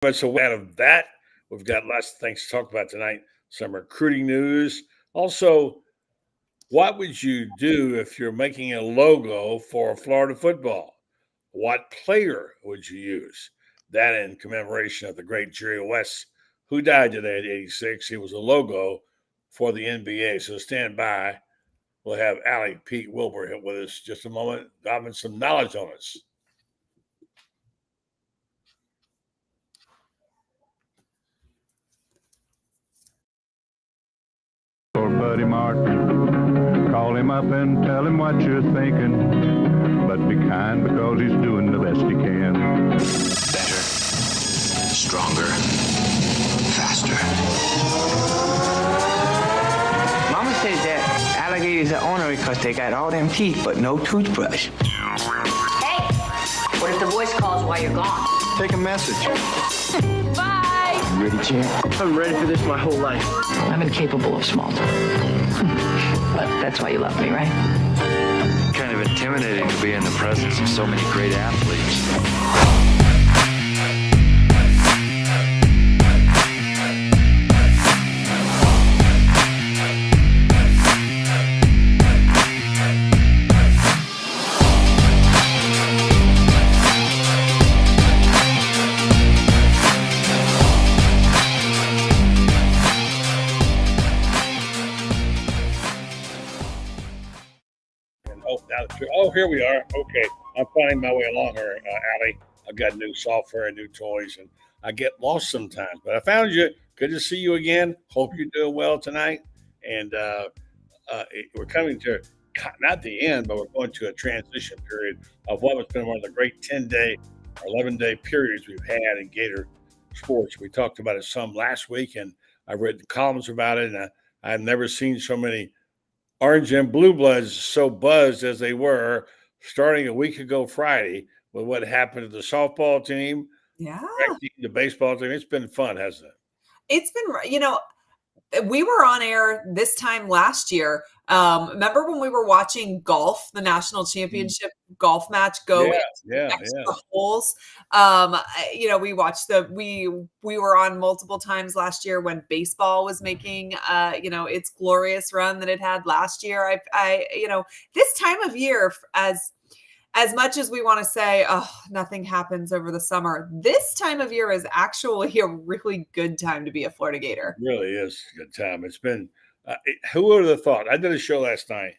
But so out of that, we've got lots of things to talk about tonight. Some recruiting news. Also, what would you do if you're making a logo for Florida football? What player would you use? That in commemoration of the great Jerry West, who died today at 86. He was a logo for the NBA. So stand by. We'll have Ali Peek Wilbur with us just a moment, dropping some knowledge on us. Buddy Martin, call him up and tell him what you're thinking, but be kind because he's doing the best he can. Better, stronger, faster. Mama says that alligators are ornery because they got all them teeth but no toothbrush. Hey, what if the voice calls while you're gone? Take a message. Bye. You ready, champ? I'm ready for this my whole life. I'm incapable of small talk. But that's why you love me, right? Kind of intimidating to be in the presence of so many great athletes. Oh, here we are. Okay, I'm finding my way along here, Ali. I've got new software and new toys, and I get lost sometimes. But I found you. Good to see you again. Hope you're doing well tonight. And we're coming to not the end, but we're going to a transition period of what has been one of the great 10-day or 11-day periods we've had in Gator sports. We talked about it some last week, and I've read the columns about it, and I've never seen so many Orange and Blue Bloods so buzzed as they were starting a week ago Friday with what happened to the softball team, the baseball team. It's been fun, hasn't it? It's been, we were on air this time last year. Remember when we were watching golf, the national championship golf match go extra holes? We watched we were on multiple times last year when baseball was making, its glorious run that it had last year. This time of year, as much as we want to say, oh, nothing happens over the summer, this time of year is actually a really good time to be a Florida Gator. It really is a good time. It's been, who would have thought? I did a show last night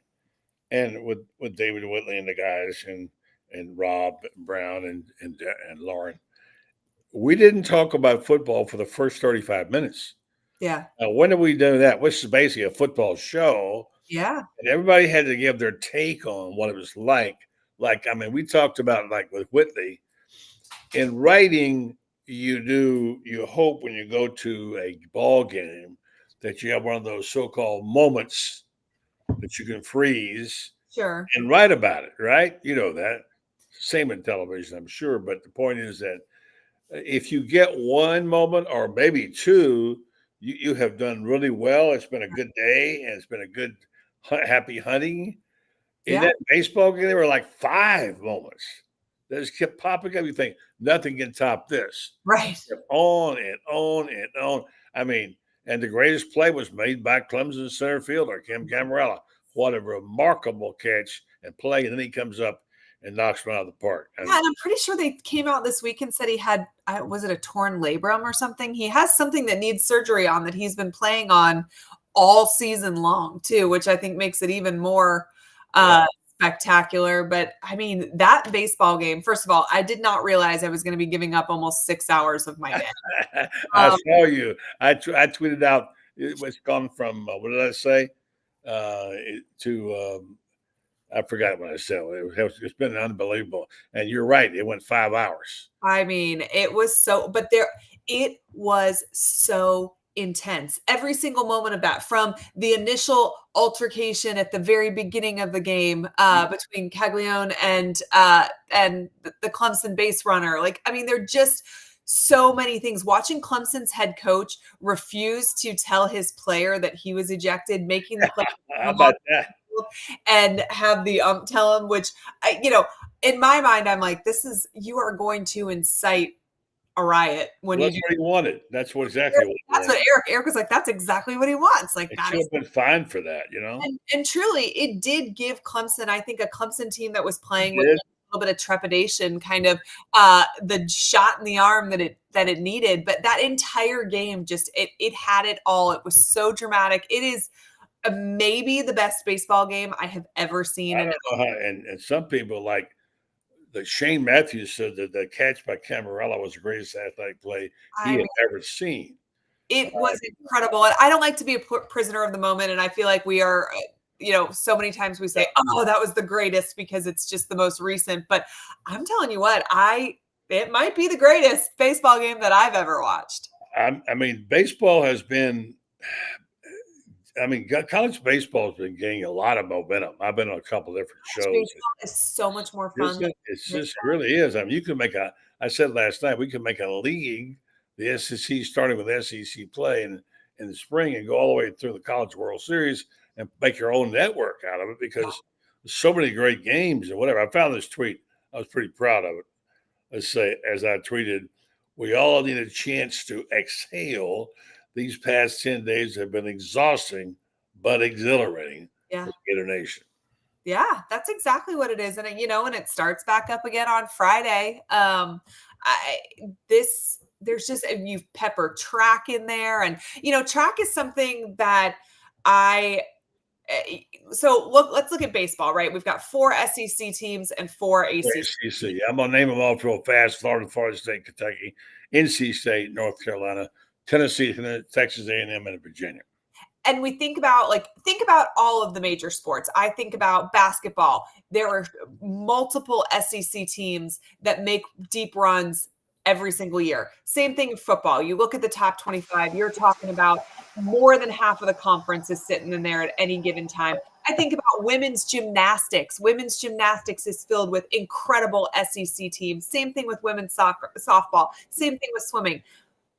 and with David Whitley and the guys and Rob Brown and Lauren. We didn't talk about football for the first 35 minutes. Yeah. When did we do that? Which is basically a football show. Yeah. And everybody had to give their take on what it was like. We talked about with Whitley. In writing, you hope when you go to a ball game that you have one of those so-called moments that you can freeze and write about it, right? You know that. Same in television, I'm sure. But the point is that if you get one moment or maybe two, you have done really well. It's been a good day, and it's been a good, happy hunting. In that baseball game, there were like 5 moments that just kept popping up. You think nothing can top this. Right. On and on and on. And the greatest play was made by Clemson center fielder, Kim Camarella. What a remarkable catch and play. And then he comes up and knocks one out of the park. And I'm pretty sure they came out this week and said he had, was it a torn labrum or something? He has something that needs surgery on that he's been playing on all season long too, which I think makes it even more spectacular. But that baseball game, first of all, I did not realize I was going to be giving up almost 6 hours of my day. I saw you. I tweeted out, it's gone from, what did I say? I forgot what I said. It's been unbelievable. And you're right. It went 5 hours. It was so intense. Every single moment of that, from the initial altercation at the very beginning of the game between Caglione and the Clemson base runner. They're just so many things. Watching Clemson's head coach refuse to tell his player that he was ejected, making the player how about that? And have the tell him, which in my mind, I'm like, you are going to incite a riot when That's what he wanted. That's what exactly what he That's wanted. what Eric was like, that's exactly what he wants. Like It that should is have been fine for that, you know? and truly it did give Clemson, I think a Clemson team that was playing It with did. a little bit of trepidation, kind of the shot in the arm that it needed. But that entire game just it had it all. It was so dramatic. It is maybe the best baseball game I have ever seen. I don't know how, and some people like the Shane Matthews said that the catch by Camarella was the greatest athletic play he had ever seen. It was incredible. And I don't like to be a prisoner of the moment. And I feel like we are, so many times we say, oh, that was the greatest because it's just the most recent. But I'm telling you what, it might be the greatest baseball game that I've ever watched. I mean, baseball has been, college baseball has been gaining a lot of momentum. I've been on a couple different shows. Baseball is so much more fun. It's just really is. I mean, you can make I said last night, we can make a league, the SEC, starting with SEC play in the spring and go all the way through the College World Series and make your own network out of it because there's so many great games and whatever. I found this tweet. I was pretty proud of it. Let's say, as I tweeted, we all need a chance to exhale. These past 10 days have been exhausting, but exhilarating for the Gator Nation. Yeah, that's exactly what it is. And, and it starts back up again on Friday. There's just, you've pepper track in there. And, track is something that so let's look at baseball, right? We've got 4 SEC teams and 4 ACC. ACC. I'm going to name them all real fast. Florida State, Kentucky, NC State, North Carolina, Tennessee, Texas A&M, and Virginia. And we think about all of the major sports. I think about basketball. There are multiple SEC teams that make deep runs every single year. Same thing in football. You look at the top 25, you're talking about more than half of the conference is sitting in there at any given time. I think about women's gymnastics. Women's gymnastics is filled with incredible SEC teams. Same thing with women's softball. Same thing with swimming.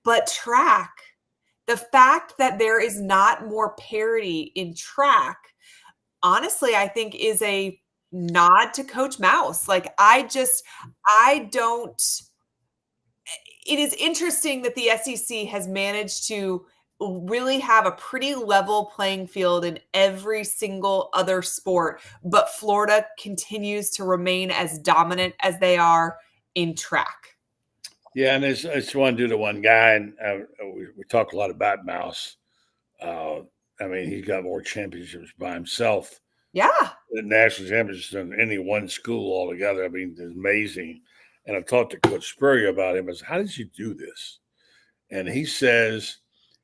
But track, the fact that there is not more parity in track, honestly, I think is a nod to Coach Mouse. Like it is interesting that the SEC has managed to really have a pretty level playing field in every single other sport, but Florida continues to remain as dominant as they are in track. Yeah, and it's one due to one guy, and we talk a lot about Mouse. He's got more championships by himself. Yeah. The national championships than any one school altogether. I mean, it's amazing. And I talked to Coach Spurrier about him. I said, how did you do this? And he says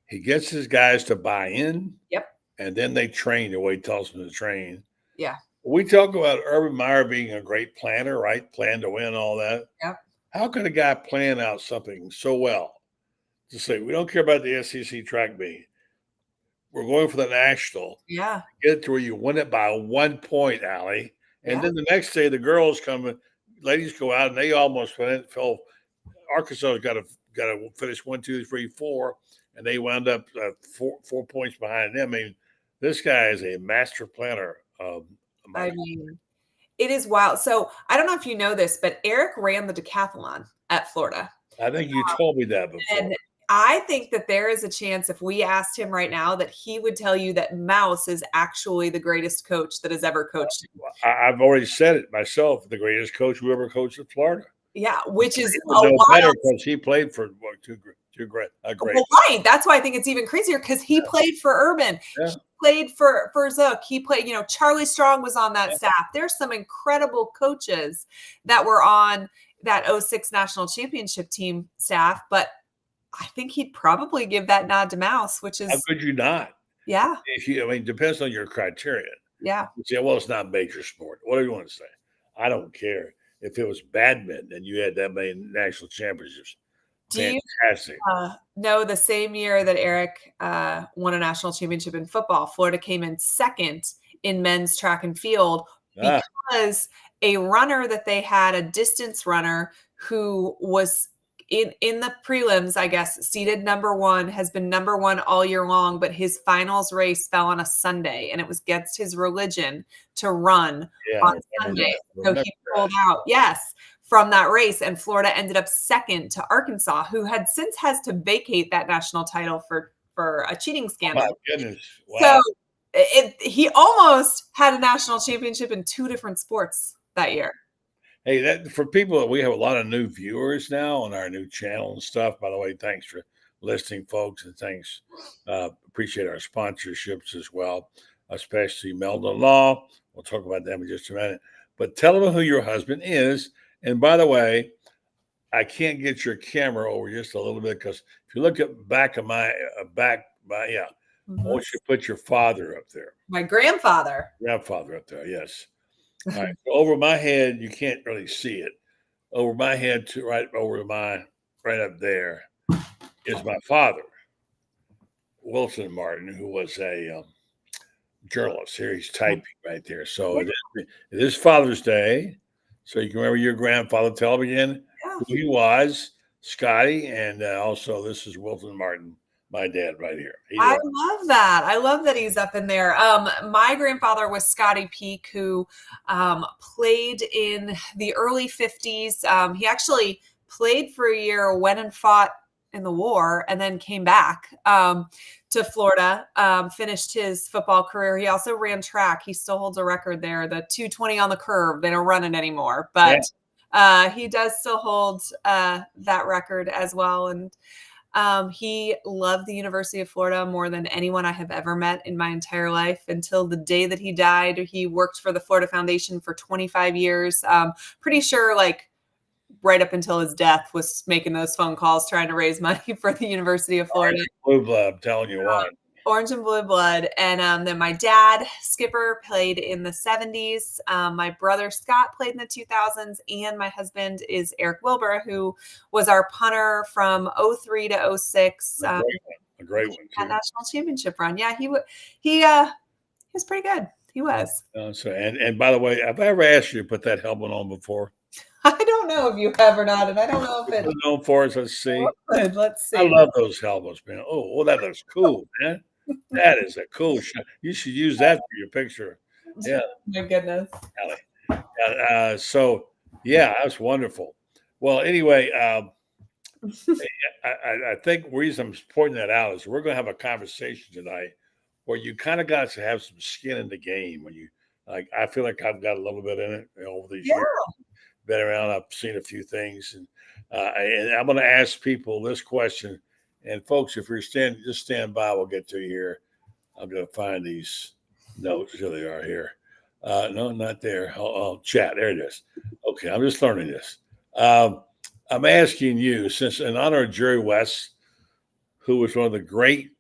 he gets his guys to buy in. Yep. And then they train the way he tells them to train. Yeah. We talk about Urban Meyer being a great planner, right? Plan to win, all that. Yeah. How can a guy plan out something so well to say, we don't care about the SEC track meet. We're going for the national. Yeah. Get it to where you win it by 1 point, Ali. And then the next day, the girls come, ladies go out, and they almost fell. Arkansas got to finish 1, 2, 3, 4, and they wound up 4 points behind them. I mean, this guy is a master planner. It is wild. So I don't know if you know this, but Eric ran the decathlon at Florida. I think you told me that before. And I think that there is a chance if we asked him right now that he would tell you that Mouse is actually the greatest coach that has ever coached him. I've already said it myself, the greatest coach who ever coached at Florida. Yeah, which is better because he played for two great. Well, right. That's why I think it's even crazier because he played for Urban. Yeah. He played for Zook. He played, Charlie Strong was on that staff. There's some incredible coaches that were on that 06 national championship team staff, but I think he'd probably give that nod to Mouse, which is. How could you not? Yeah. Depends on your criteria. Yeah. You say, well, it's not major sport. Whatever you want to say. I don't care. If it was badminton and you had that many national championships, fantastic. Do you know the same year that Eric won a national championship in football, Florida came in second in men's track and field because a runner that they had, a distance runner who was in the prelims, I guess, seeded number 1, has been number 1 all year long, but his finals race fell on a Sunday, and it was against his religion to run on Sunday. So he pulled out. Yes. from that race, and Florida ended up second to Arkansas, who had since has to vacate that national title for a cheating scandal. Oh my goodness! Wow. So he almost had a national championship in 2 different sports that year. Hey, that for people, we have a lot of new viewers now on our new channel and stuff. By the way, thanks for listening, folks, and thanks. Appreciate our sponsorships as well, especially Meldon Law. We'll talk about them in just a minute. But tell them who your husband is. And by the way, I can't get your camera over just a little bit because if you look at back of my I want you to put your father up there. My grandfather Grandfather up there, yes. All right. So over my head, you can't really see it. Over my head to right up there is my father, Wilson Martin, who was a journalist. Here he's typing right there. So it is Father's Day. So you can remember your grandfather. Tell him again who he was, Scotty, and also this is Wilson Martin, my dad right here. I love that. I love that he's up in there. My grandfather was Scotty Peek, who played in the early 50s. He actually played for a year, went and fought in the war, and then came back to Florida, finished his football career. He also ran track. He still holds a record there, the 220 on the curve. They don't run it anymore, but he does still hold that record as well. And he loved the University of Florida more than anyone I have ever met in my entire life until the day that he died. He worked for the Florida Foundation for 25 years. Pretty sure right up until his death was making those phone calls, trying to raise money for the University of Florida. Blue blood, I'm telling you what. Orange and blue blood. And then my dad, Skipper, played in the 70s. My brother, Scott, played in the 2000s. And my husband is Eric Wilbur, who was our punter from 03 to 06. A great one. That national championship run. Yeah, he was pretty good. He was. And by the way, have I ever asked you to put that helmet on before? I don't know if you have or not, and I don't know if it's known for us. Let's see. Let's see. I love those helmets, man. Oh, that looks cool, man. That is a cool shot. You should use that for your picture. Yeah. My goodness. So that's wonderful. Well, anyway, I think the reason I'm pointing that out is we're going to have a conversation tonight where you kind of got to have some skin in the game. When you I feel like I've got a little bit in it over these years. Been around, I've seen a few things, and I'm going to ask people this question. And folks, if you're just stand by, we'll get to you here. I'm going to find these notes. Here they are here. No, not there. I'll chat. There it is. Okay, I'm just learning this. I'm asking you, since in honor of Jerry West, who was one of the great,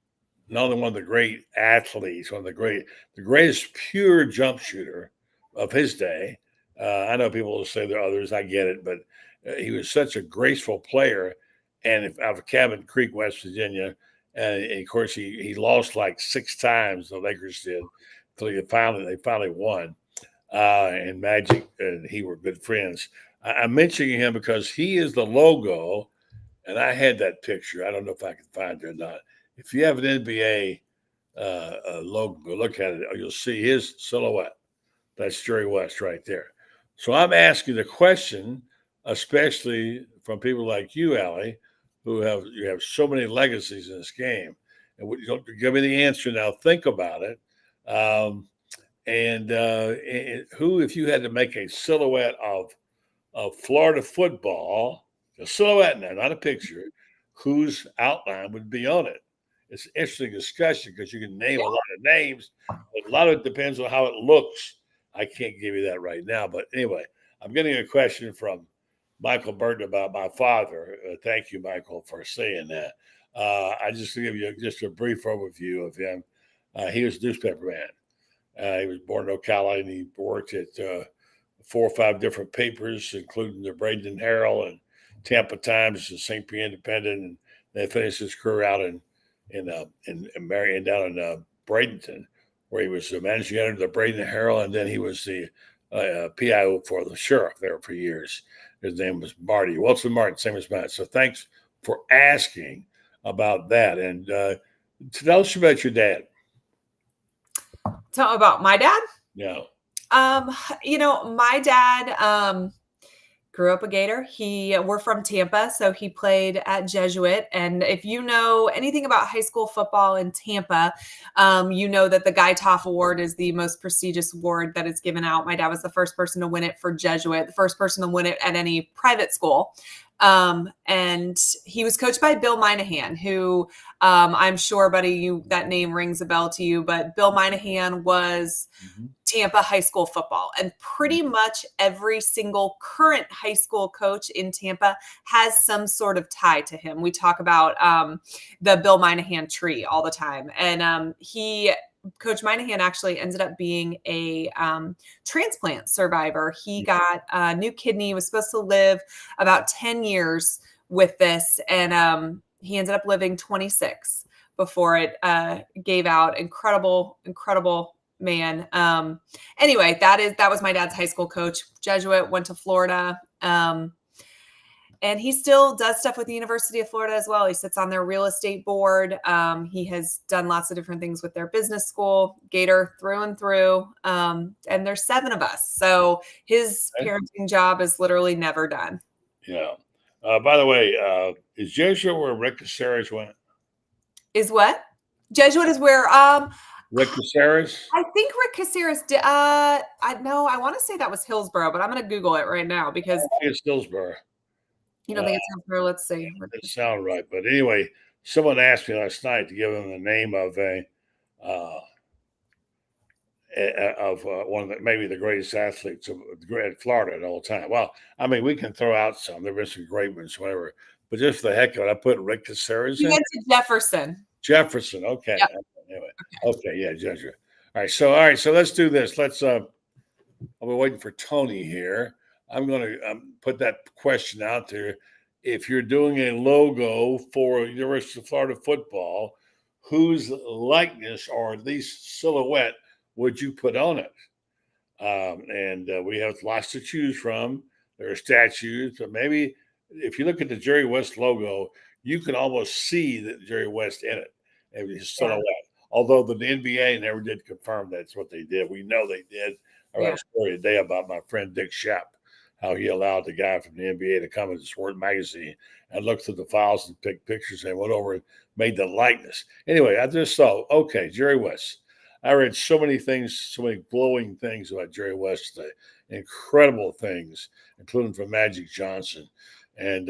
not only one of the great athletes, the greatest pure jump shooter of his day. I know people will say there are others. I get it, but he was such a graceful player, and out of Cabot Creek, West Virginia, and of course he lost like 6 times. The Lakers did until they finally won. And Magic and he were good friends. I'm mentioning him because he is the logo, and I had that picture. I don't know if I can find it or not. If you have an NBA logo, go look at it. You'll see his silhouette. That's Jerry West right there. So I'm asking the question, especially from people like you, Ali, who you have so many legacies in this game. And you don't give me the answer now. Think about it. Who, if you had to make a silhouette of Florida football, a silhouette now, not a picture, whose outline would be on it? It's an interesting discussion because you can name a lot of names, but a lot of it depends on how it looks. I can't give you that right now. But anyway, I'm getting a question from Michael Burton about my father. Thank you, Michael, for saying that. I just to give you just a brief overview of him. He was a newspaper man. He was born in Ocala, and he worked at 4 or 5 different papers, including the Bradenton Herald and Tampa Times and St. Pierre Independent. And then finished his career out in Marion, down in Bradenton, where he was the managing editor of the Bradenton Herald, and then he was the PIO for the sheriff there for years. His name was Wilson Martin, same as mine. So thanks for asking about that. And tell us about your dad. Tell about my dad? Yeah. My dad Grew up a Gator. We're from Tampa, so he played at Jesuit. And if you know anything about high school football in Tampa, you know that the Guy Toff Award is the most prestigious award that is given out. My dad was the first person to win it for Jesuit, the first person to win it at any private school. And he was coached by Bill Moynihan, who I'm sure, buddy, that name rings a bell to you, but Bill Moynihan was Tampa high school football. And pretty much every single current high school coach in Tampa has some sort of tie to him. We talk about the Bill Moynihan tree all the time. And Coach Moynihan actually ended up being a transplant survivor. He got a new kidney, was supposed to live about 10 years with this, and he ended up living 26 before it gave out. Incredible man. Anyway, that was my dad's high school coach. Jesuit, went to Florida. And he still does stuff with the University of Florida as well. He sits on their real estate board. He has done lots of different things with their business school, Gator through and through. And there's 7 of us. So his parenting job is literally never done. Yeah. By the way, is Jesuit where Rick Caceres went? Is what? Jesuit is where Rick Caceres? I think Rick Caceres did. I want to say that was Hillsborough, but I'm going to Google it right now because it's Hillsborough. You don't think it's Hillsborough? Let's see. It sounds right. But anyway, someone asked me last night to give him the name of one of maybe the greatest athletes of Florida at all time. Well, I mean, we can throw out some. There have been some great ones, whatever. But just for the heck of it, I put Rick Caceres in. He went to Jefferson. Jefferson. Okay. Yep. Anyway. Okay. Yeah, Jesuit. All right. So let's do this. I'll be waiting for Tony here. I'm going to put that question out there. If you're doing a logo for University of Florida football, whose likeness or at least silhouette would you put on it? And we have lots to choose from. There are statues, but maybe if you look at the Jerry West logo, you can almost see that Jerry West in it and his silhouette. Although the NBA never did confirm that's what they did. We know they did. I read a story today about my friend Dick Shapp, how he allowed the guy from the NBA to come into Sport magazine and look through the files and pick pictures and went over and made the likeness. Anyway, I just saw, okay, Jerry West. I read so many things, so many glowing things about Jerry West today, incredible things, including from Magic Johnson and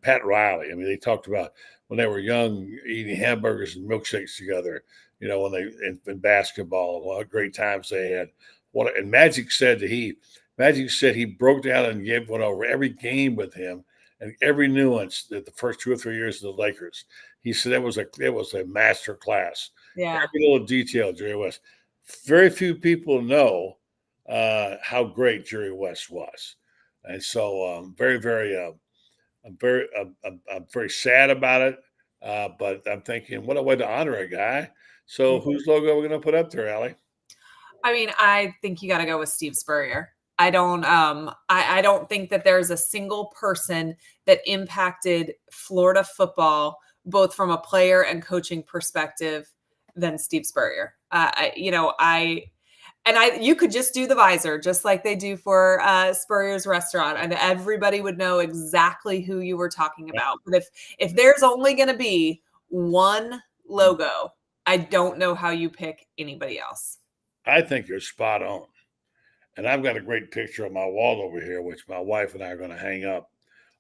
Pat Riley. I mean, they talked about when they were young, eating hamburgers and milkshakes together, when they in basketball, what great times they had. And Magic said he broke down and went over every game with him and every nuance that the first 2 or 3 years of the Lakers. He said it was a master class. Yeah. Every little detail, Jerry West. Very few people know how great Jerry West was. And so I'm very sad about it. But I'm thinking, what a way to honor a guy. So whose logo are we going to put up there, Ali? I mean, I think you got to go with Steve Spurrier. I don't think that there's a single person that impacted Florida football, both from a player and coaching perspective, than Steve Spurrier. You could just do the visor, just like they do for Spurrier's restaurant, and everybody would know exactly who you were talking about. But if there's only going to be one logo, I don't know how you pick anybody else. I think you're spot on. And I've got a great picture on my wall over here, which my wife and I are going to hang up,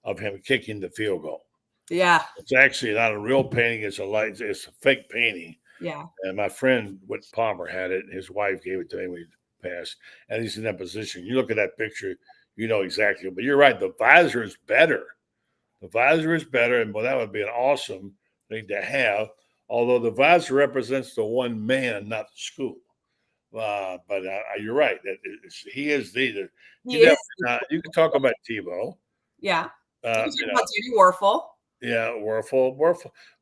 of him kicking the field goal. Yeah. It's actually not a real painting. It's a fake painting. Yeah. And my friend Whit Palmer had it. And his wife gave it to him when he passed. And he's in that position. You look at that picture, you know exactly. But you're right. The visor is better. And that would be an awesome thing to have. Although the visor represents the one man, not the school. But you're right. He is the. You can talk about Tebow. Yeah. You can talk about Tony Wuerffel. Yeah, Wuerffel.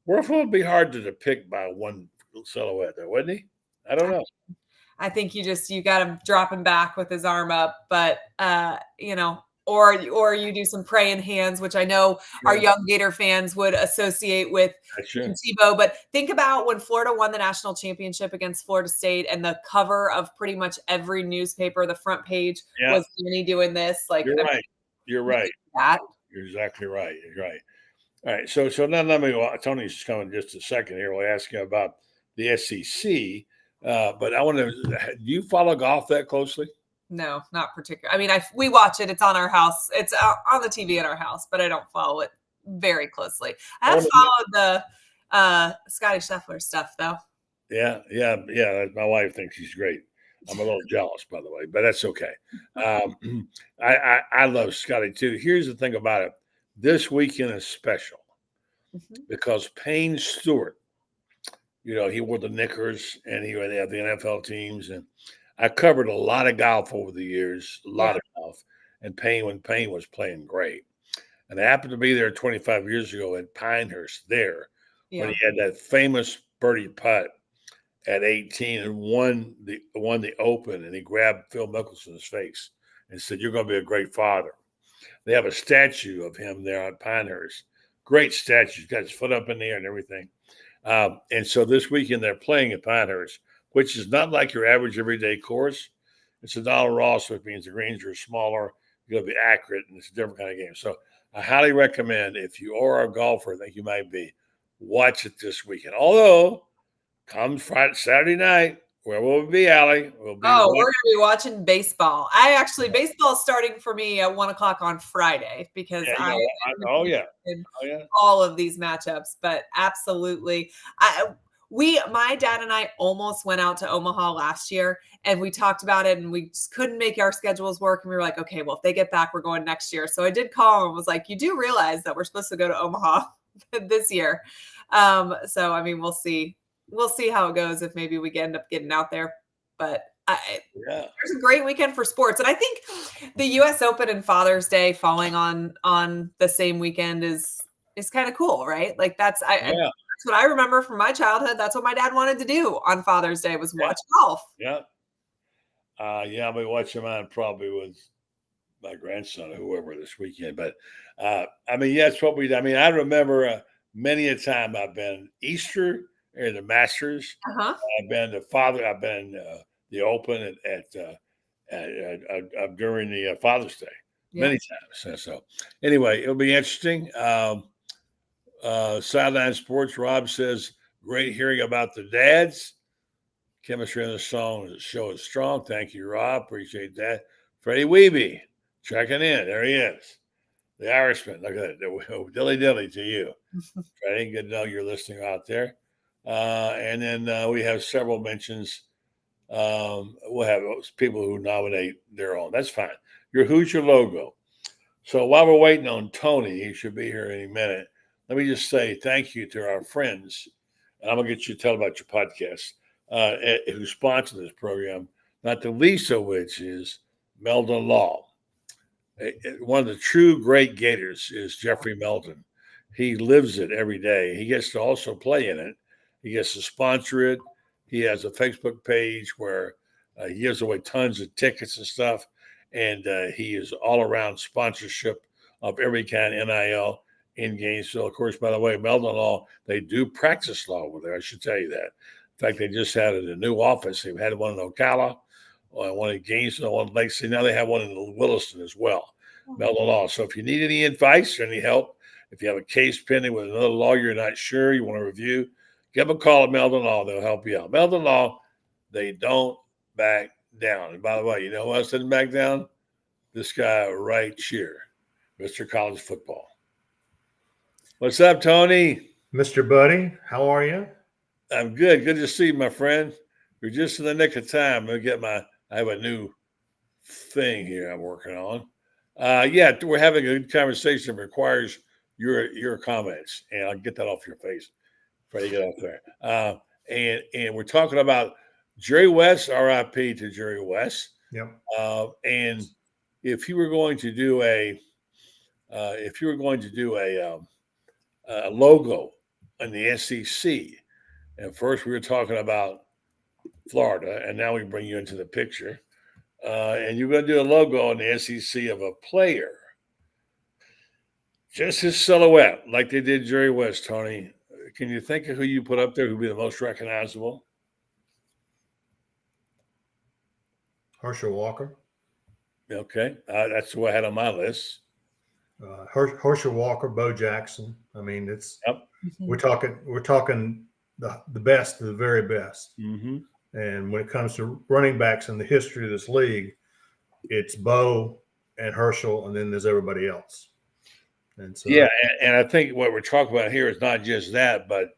Wuerffel would be hard to depict by one silhouette, though, wouldn't he? I don't know. I think you got him dropping back with his arm up, but or you do some praying hands, which I know our young Gator fans would associate with Tebow. But think about when Florida won the national championship against Florida State, and the cover of pretty much every newspaper, the front page was Danny doing this. You're right. You're right. That. You're exactly right. You're right. All right. So now let me. Tony's coming in just a second here. We'll ask you about the SEC. But I want to. Do you follow golf that closely? No, not particularly. I mean, we watch it. It's on our house. It's on the TV at our house, but I don't follow it very closely. I have followed the Scotty Scheffler stuff though. Yeah. My wife thinks he's great. I'm a little jealous, by the way, but that's okay. I love Scotty too. Here's the thing about it. This weekend is special because Payne Stewart, he wore the knickers and he had the NFL teams. And I covered a lot of golf over the years, a lot of golf. And when Payne was playing great. And I happened to be there 25 years ago at Pinehurst when he had that famous birdie putt at 18 and won the Open, and he grabbed Phil Mickelson's face and said, "You're going to be a great father." They have a statue of him there at Pinehurst. Great statue. He's got his foot up in the air and everything. And so this weekend they're playing at Pinehurst, which is not like your average everyday course. It's a dollar Ross, which means the greens are smaller. You're going to be accurate, and it's a different kind of game. So I highly recommend, if you are a golfer, I think you might be, watch it this weekend. Although, come Saturday night, where will we be, Ali? We're going to be watching baseball. Baseball is starting for me at 1:00 on Friday because all of these matchups. But absolutely, my dad and I almost went out to Omaha last year, and we talked about it, and we just couldn't make our schedules work. And we were like, okay, well, if they get back, we're going next year. So I did call and was like, you do realize that we're supposed to go to Omaha this year. So I mean, we'll see. We'll see how it goes if maybe we end up getting out there. But there's a great weekend for sports. And I think the U.S. Open and Father's Day falling on the same weekend is kind of cool, right? Like that's what I remember from my childhood. That's what my dad wanted to do on Father's Day was watch golf. Yeah. I'll be watching mine probably with my grandson or whoever this weekend. But it's what we. I remember many a time I've been Easter. The Masters. I've been the Open during the Father's Day many times. So anyway, it'll be interesting. Sideline Sports. Rob says, "Great hearing about the dads. Chemistry in the show is strong." Thank you, Rob. Appreciate that. Freddie Weeby checking in. There he is. The Irishman. Look at that. Dilly to you. Freddie, good to know you're listening out there. And then we have several mentions. We'll have people who nominate their own. That's fine. Who's your logo? So while we're waiting on Tony, he should be here any minute. Let me just say thank you to our friends. And I'm going to get you to tell about your podcast who sponsor this program, not the least of which is Meldon Law. One of the true great Gators is Jeffrey Meldon. He lives it every day. He gets to also play in it. He gets to sponsor it. He has a Facebook page where he gives away tons of tickets and stuff. And he is all around sponsorship of every kind of NIL in Gainesville. Of course, by the way, Meldon Law, they do practice law over there. I should tell you that. In fact, they just had a new office. They've had one in Ocala, one in Gainesville, one in Lake City. Now they have one in Williston as well. Meldon Law. So if you need any advice or any help, if you have a case pending with another lawyer you're not sure, you want to review, give them a call at Meldon Law. They'll help you out. Meldon Law, they don't back down. And by the way, you know who else didn't back down? This guy right here, Mr. College Football. What's up, Tony? Mr. Buddy, how are you? I'm good. Good to see you, my friend. You're just in the nick of time. I have a new thing here I'm working on. We're having a good conversation that requires your comments, and I'll get that off your face. Try to get off there. And we're talking about Jerry West, RIP to Jerry West. Yep. And if you were going to do a logo in the SEC, and first we were talking about Florida, and now we bring you into the picture, and you're going to do a logo in the SEC of a player, just his silhouette, like they did Jerry West. Tony, can you think of who you put up there who would be the most recognizable? Herschel Walker. Okay, that's who I had on my list. Herschel Walker, Bo Jackson. I mean, Yep. we're talking the best of the very best. Mm-hmm. And when it comes to running backs in the history of this league, it's Bo and Herschel, and then there's everybody else. And so, yeah, and I think what we're talking about here is not just that, but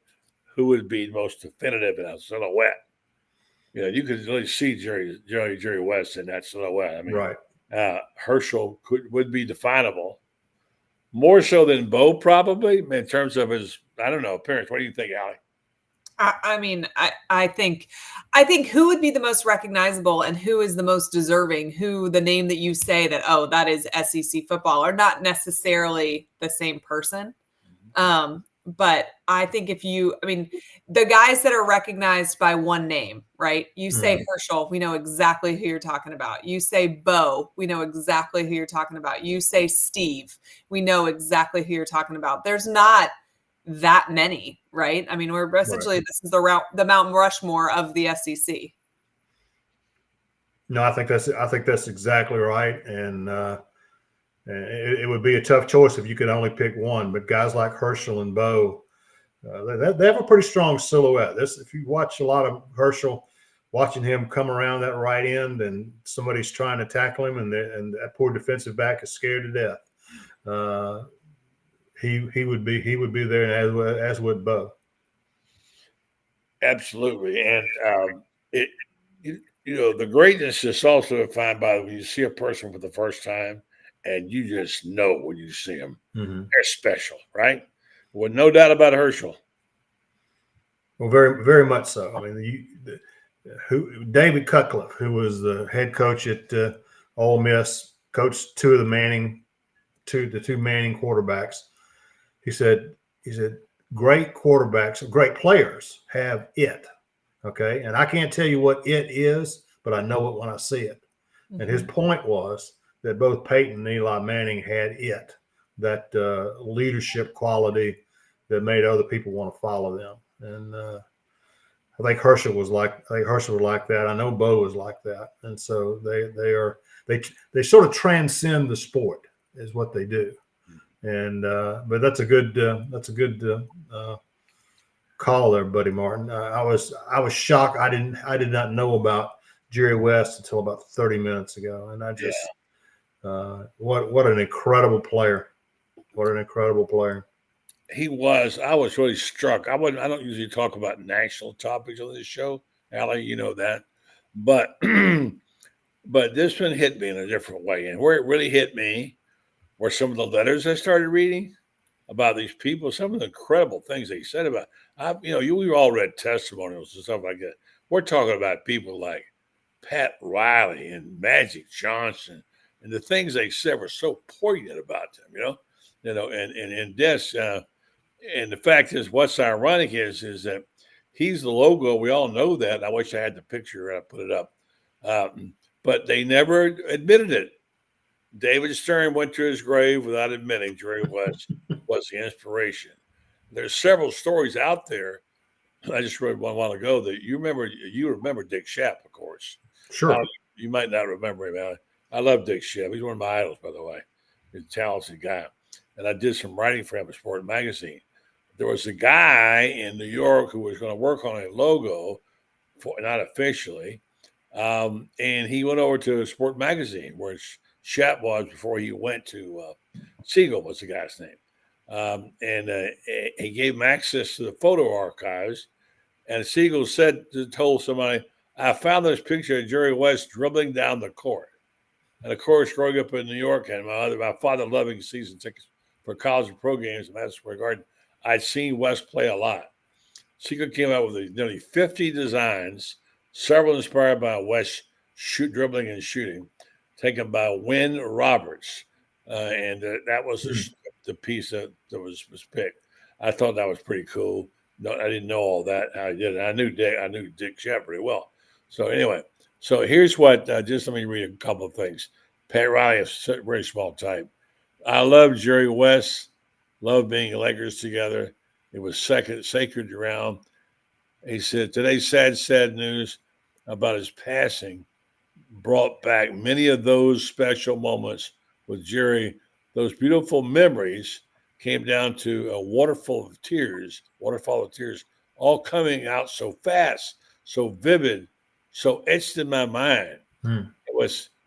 who would be most definitive in a silhouette. You could really see Jerry West in that silhouette. I mean, right. Herschel would be definable, more so than Bo probably in terms of his, I don't know, appearance. What do you think, Ali? I mean, I think who would be the most recognizable and who is the most deserving, who the name that you say that, oh, that is SEC football, are not necessarily the same person. But I think the guys that are recognized by one name, right? You say Herschel, we know exactly who you're talking about. You say Bo, we know exactly who you're talking about. You say Steve, we know exactly who you're talking about. There's not that many, right? I mean, we're essentially, this is the Mount Rushmore of the SEC. No, I think that's exactly right. And it would be a tough choice if you could only pick one. But guys like Herschel and Bo, they have a pretty strong silhouette. If you watch a lot of Herschel, watching him come around that right end, and somebody's trying to tackle him, and that poor defensive back is scared to death. He would be there, as would Bo. Absolutely, and the greatness is also defined by when you see a person for the first time, and you just know when you see them, they're special, right? Well, no doubt about Herschel. Well, very, very much so. I mean, David Cutcliffe, who was the head coach at Ole Miss, coached the two Manning quarterbacks. He said, great quarterbacks, great players have it. Okay. And I can't tell you what it is, but I know it when I see it. Mm-hmm. And his point was that both Peyton and Eli Manning had it, that leadership quality that made other people want to follow them. And I think Herschel was like that. I know Bo was like that. And so they sort of transcend the sport is what they do. And but that's a good call there, Buddy Martin. I was shocked. I did not know about Jerry West until about 30 minutes ago, and I just what an incredible player! What an incredible player he was. I was really struck. I don't usually talk about national topics on this show, Ali. You know that, but this one hit me in a different way, and where it really hit me were some of the letters I started reading about these people, some of the incredible things they said about. We all read testimonials and stuff like that. We're talking about people like Pat Riley and Magic Johnson, and the things they said were so poignant about them. And this, and the fact is, what's ironic is that he's the logo. We all know that. I wish I had the picture. I put it up, but they never admitted it. David Stern went to his grave without admitting Jerry West was the inspiration. There's several stories out there. I just read one a while ago that you remember Dick Shapp, of course. Sure. You might not remember him. I love Dick Shapp. He's one of my idols, by the way. He's a talented guy. And I did some writing for him at Sport Magazine. There was a guy in New York who was going to work on a logo, not officially, and he went over to Sport Magazine, where Shapp was before he went to Siegel was the guy's name. And he gave him access to the photo archives. And Siegel told somebody, I found this picture of Jerry West dribbling down the court. And of course, growing up in New York, and my father loving season tickets for college and pro games in Madison Square Garden, I'd seen West play a lot. Siegel came out with nearly 50 designs, several inspired by West dribbling and shooting, taken by Wynn Roberts. And that was the piece that was picked. I thought that was pretty cool. No, I didn't know all that, how he did it. I knew Dick Shapp pretty well. So anyway, here's what, just let me read a couple of things. Pat Riley is a very small type. I love Jerry West, love being Lakers together. It was sacred around. He said, today's sad news about his passing brought back many of those special moments with Jerry those beautiful memories came down to a waterfall of tears, all coming out so fast, so vivid, so etched in my mind.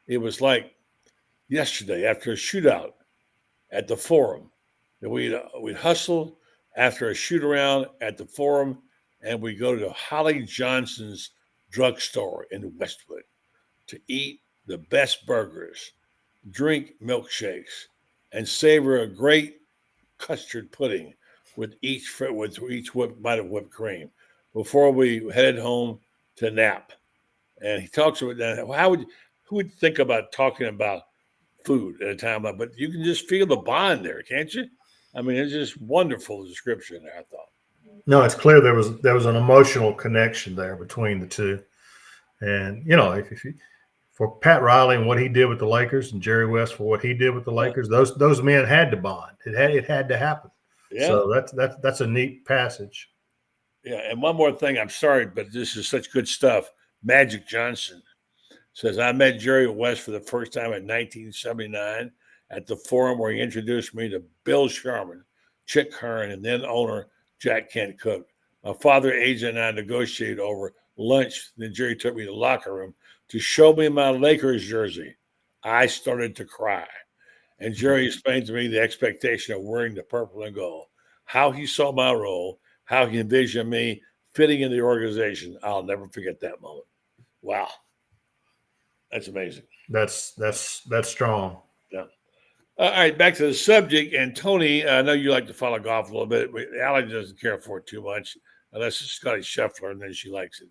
It was like yesterday after a shootout at the Forum. We'd hustle after a shoot around at the Forum, and we go to Holly Johnson's drugstore in Westwood to eat the best burgers, drink milkshakes, and savor a great custard pudding with each bite of whipped cream before we headed home to nap. And he talks about that. Who would think about talking about food at a time like? But you can just feel the bond there, can't you? I mean, it's just wonderful description there, I thought. No, it's clear there was an emotional connection there between the two. And if you, for Pat Riley and what he did with the Lakers, and Jerry West for what he did with the Lakers, those men had to bond. It had to happen. Yeah. So that's a neat passage. Yeah, and one more thing. I'm sorry, but this is such good stuff. Magic Johnson says, I met Jerry West for the first time in 1979 at the Forum, where he introduced me to Bill Sharman, Chick Hearn, and then owner Jack Kent Cook. My father, AJ, and I negotiated over lunch. Then Jerry took me to the locker room to show me my Lakers jersey. I started to cry. And Jerry explained to me the expectation of wearing the purple and gold, how he saw my role, how he envisioned me fitting in the organization. I'll never forget that moment. Wow. That's amazing. That's strong. Yeah. All right, back to the subject. And Tony, I know you like to follow golf a little bit. Ali doesn't care for it too much, unless it's Scotty Scheffler, and then she likes it.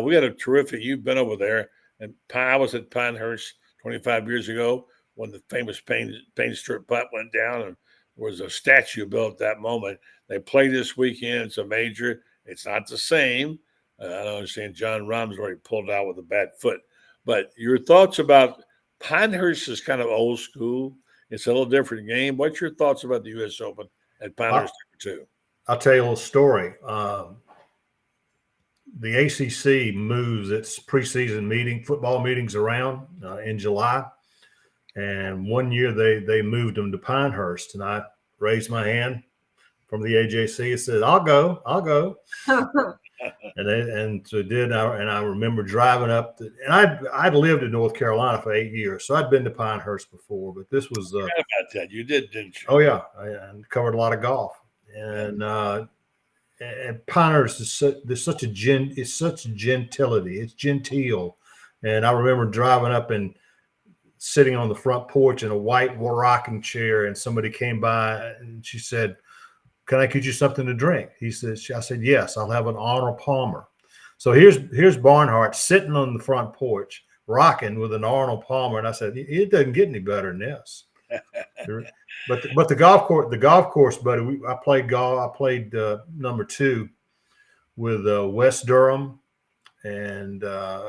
We got a terrific. You've been over there, and I was at Pinehurst 25 years ago when the famous Paine Strip putt went down, and there was a statue built at that moment. They play this weekend. It's a major. It's not the same. I don't understand. John Rahm's already pulled out with a bad foot. But your thoughts about Pinehurst is kind of old school. It's a little different game. What's your thoughts about the U.S. Open at Pinehurst number 2? I'll tell you a little story. The ACC moves its preseason football meetings around in July. And one year they moved them to Pinehurst. And I raised my hand from the AJC and said, I'll go. And so did. And I remember driving up. And I'd lived in North Carolina for 8 years. So I'd been to Pinehurst before. But this was. About that. You did, didn't you? Oh, yeah. I covered a lot of golf. And Pinehurst is such gentility. It's genteel. And I remember driving up and sitting on the front porch in a white rocking chair, and somebody came by and she said, can I get you something to drink? I said, yes, I'll have an Arnold Palmer. So here's Barnhart sitting on the front porch, rocking with an Arnold Palmer. And I said, it doesn't get any better than this. But the golf course, buddy, I played golf. I played number 2 with Wes Durham and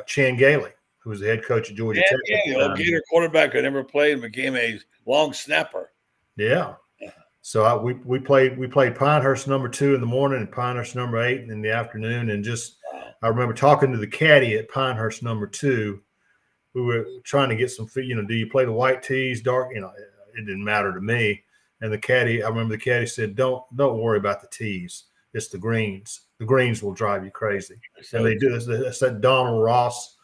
Chan Gailey, who was the head coach of Georgia Tech. Yeah, Gator quarterback who never played and became a long snapper. Yeah. So we played Pinehurst number 2 in the morning and Pinehurst number 8 in the afternoon. And I remember talking to the caddy at Pinehurst number 2. We were trying to get some, do you play the white tees, dark? It didn't matter to me. And I remember the caddy said, don't worry about the tees. It's the greens. The greens will drive you crazy. And they do this. That's that Donald Ross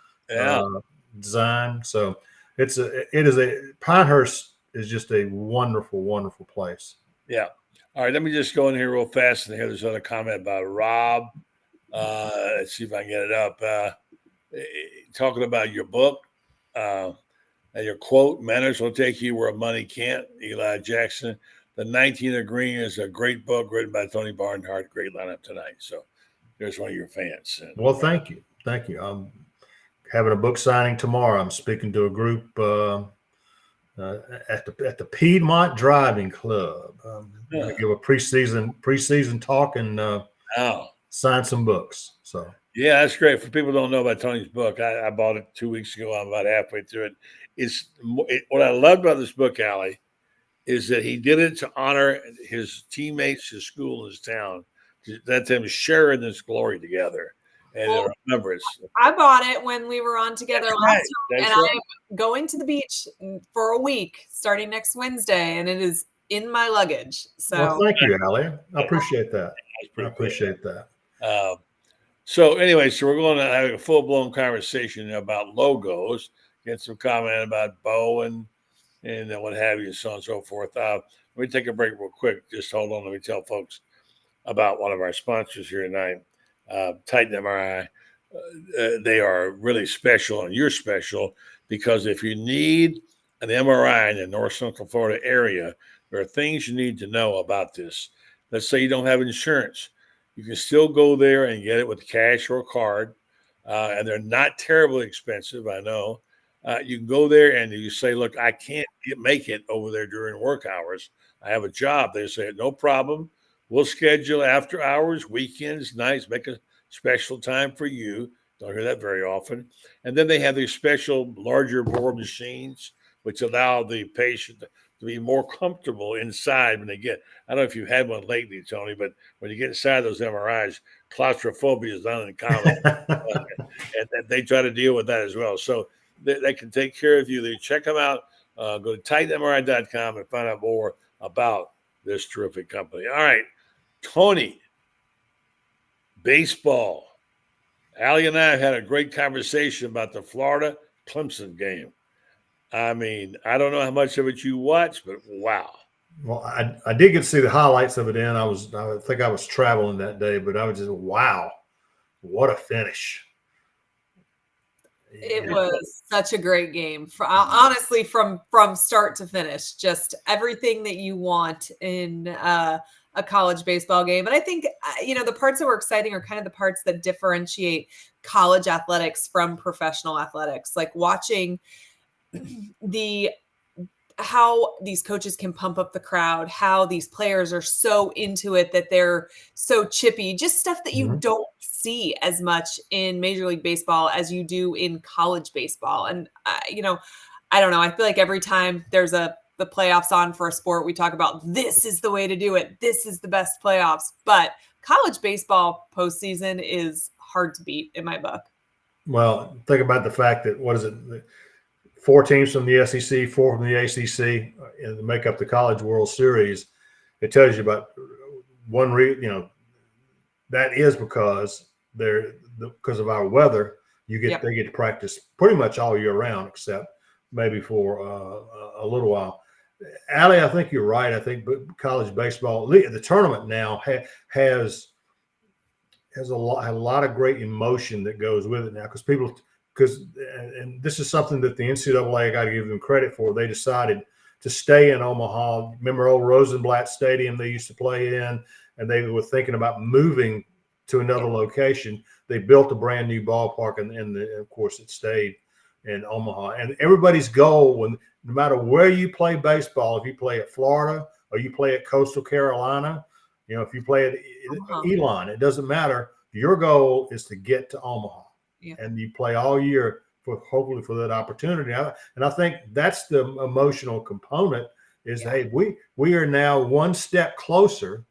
design. So Pinehurst is just a wonderful, wonderful place. Yeah. All right. Let me just go in here real fast and hear this other comment about Rob. Let's see if I can get it up. Talking about your book and your quote, manners will take you where money can't. Eli Jackson. The 19th Green is a great book written by Tony Barnhart. Great lineup tonight. So there's one of your fans. Well, thank you. Thank you. I'm having a book signing tomorrow. I'm speaking to a group at the Piedmont Driving Club. I'm going to give a preseason talk and sign some books. So yeah, that's great. For people who don't know about Tony's book, I bought it 2 weeks ago. I'm about halfway through it. What I love about this book, Ali, is that he did it to honor his teammates, his school, his town, to let them share in this glory together. and Well, remember, I bought it when we were on together That's last right. time, That's and right. I'm going to the beach for a week starting next Wednesday, and it is in my luggage. Well, So thank you, Ali. I appreciate that. That's I pretty cool. appreciate that. So anyway, so we're going to have a full-blown conversation about logos, get some comment about Bo and what have you, so on and so forth. Let me take a break real quick. Just hold on. Let me tell folks about one of our sponsors here tonight, Titan MRI. They are really special, and you're special because if you need an MRI in the North Central Florida area, there are things you need to know about this. Let's say you don't have insurance. You can still go there and get it with cash or card, and they're not terribly expensive, I know. You can go there and you say, look, I can't make it over there during work hours. I have a job. They say, no problem. We'll schedule after hours, weekends, nights, make a special time for you. Don't hear that very often. And then they have these special larger bore machines, which allow the patient to be more comfortable inside when they get. I don't know if you've had one lately, Tony, but when you get inside those MRIs, claustrophobia is not uncommon. And they try to deal with that as well. So they can take care of you. They check them out. Go to titanmri.com and find out more about this terrific company. All right, Tony, baseball. Ali and I have had a great conversation about the Florida Clemson game. I mean, I don't know how much of it you watched, but wow. Well, I did get to see the highlights of it. I think I was traveling that day, but I was just, wow, what a finish. it was such a great game. Honestly, from start to finish, just everything that you want in a college baseball game. And I think, the parts that were exciting are kind of the parts that differentiate college athletics from professional athletics, like watching how these coaches can pump up the crowd, how these players are so into it that they're so chippy, just stuff that you don't see as much in Major League Baseball as you do in college baseball. And, I don't know. I feel like every time there's the playoffs on for a sport, we talk about this is the way to do it. This is the best playoffs. But college baseball postseason is hard to beat in my book. Well, think about the fact that, 4 teams from the SEC, 4 from the ACC, and make up the College World Series. It tells you about one reason, that is because because of our weather, they get to practice pretty much all year round, except maybe for a little while. Ali, I think you're right. I think college baseball, the tournament now has a lot of great emotion that goes with it now because this is something that the NCAA, I got to give them credit for. They decided to stay in Omaha. Remember old Rosenblatt Stadium they used to play in, and they were thinking about moving to another location. They built a brand new ballpark, and of course it stayed in Omaha. And everybody's goal, no matter where you play baseball, if you play at Florida or you play at Coastal Carolina, if you play at Elon, it doesn't matter. Your goal is to get to Omaha. Yeah. And you play all year hopefully for that opportunity. And I think that's the emotional component is, hey, we are now one step closer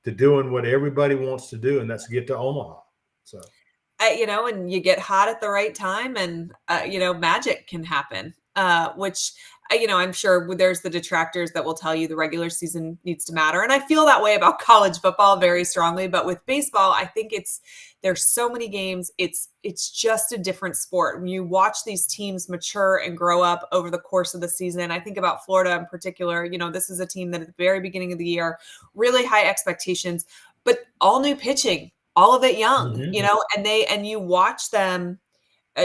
to doing what everybody wants to do, and that's get to Omaha. So, and you get hot at the right time and, magic can happen, which, I'm sure there's the detractors that will tell you the regular season needs to matter. And I feel that way about college football very strongly. But with baseball, I think there's so many games. It's just a different sport. When you watch these teams mature and grow up over the course of the season, I think about Florida in particular. This is a team that at the very beginning of the year, really high expectations, but all new pitching, all of it young, and you watch them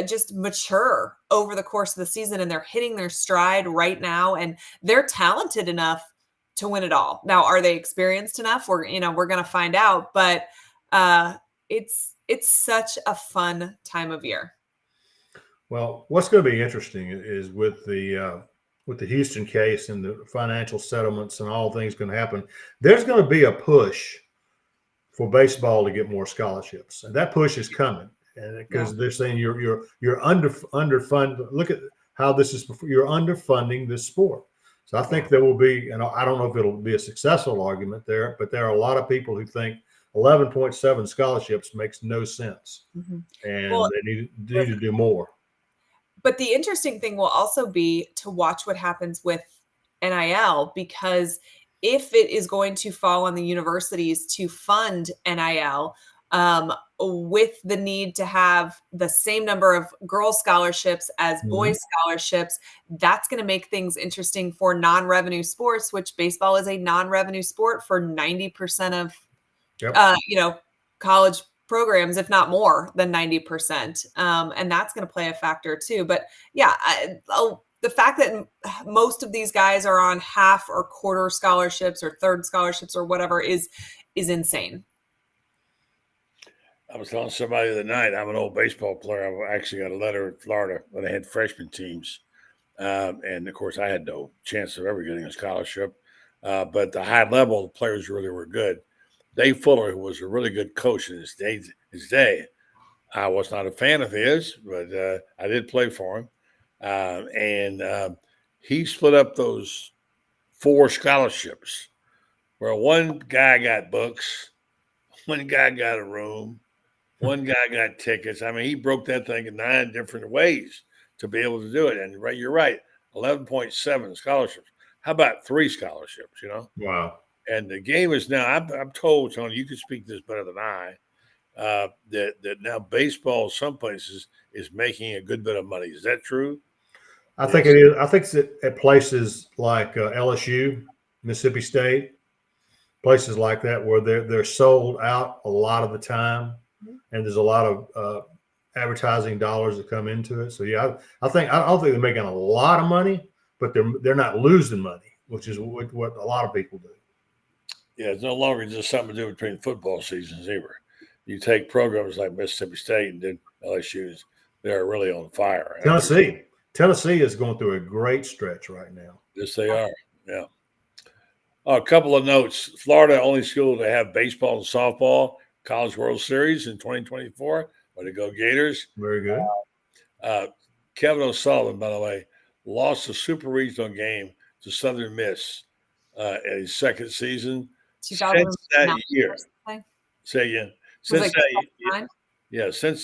just mature over the course of the season, and they're hitting their stride right now, and they're talented enough to win it all. Now, are they experienced enough? We're going to find out, but it's such a fun time of year. Well, what's going to be interesting is with the Houston case and the financial settlements and all things going to happen. There's going to be a push for baseball to get more scholarships, and that push is coming. And because they're saying you're underfunded. Look at how this is. You're underfunding this sport. So I think there will be, and I don't know if it'll be a successful argument there, but there are a lot of people who think, 11.7 scholarships makes no sense, Mhm. and Well, they need to do more. But the interesting thing will also be to watch what happens with NIL, because if it is going to fall on the universities to fund NIL, with the need to have the same number of girls scholarships as boys scholarships, that's going to make things interesting for non-revenue sports, which baseball is a non-revenue sport for 90% of, college programs, if not more than 90%. And that's going to play a factor too. But yeah, the fact that most of these guys are on half or quarter scholarships or third scholarships or whatever is insane. I was telling somebody the other night, I'm an old baseball player. I actually got a letter in Florida when they had freshman teams. And of course, I had no chance of ever getting a scholarship. But the high level, the players really were good. Dave Fuller, who was a really good coach in his day, I was not a fan of his, but I did play for him. And he split up those 4 scholarships where one guy got books, one guy got a room, one guy got tickets. I mean, he broke that thing in 9 different ways to be able to do it. And you're right, 11.7 scholarships. How about 3 scholarships, Wow. And the game is now, I'm told, Tony, you can speak this better than I, that now baseball, some places, is making a good bit of money. Is that true? I think it is. I think it's at places like LSU, Mississippi State, places like that where they're sold out a lot of the time, and there's a lot of advertising dollars that come into it. So yeah, I don't think they're making a lot of money, but they're not losing money, which is what a lot of people do. Yeah, it's no longer just something to do between football seasons either. You take programs like Mississippi State and then LSU's, they're really on fire. Tennessee is going through a great stretch right now. Yes, they are. Yeah. A couple of notes. Florida, only school to have baseball and softball College World Series in 2024. Way to go, Gators. Very good. Kevin O'Sullivan, by the way, lost a super regional game to Southern Miss in his second season. Since that year. Say again. Since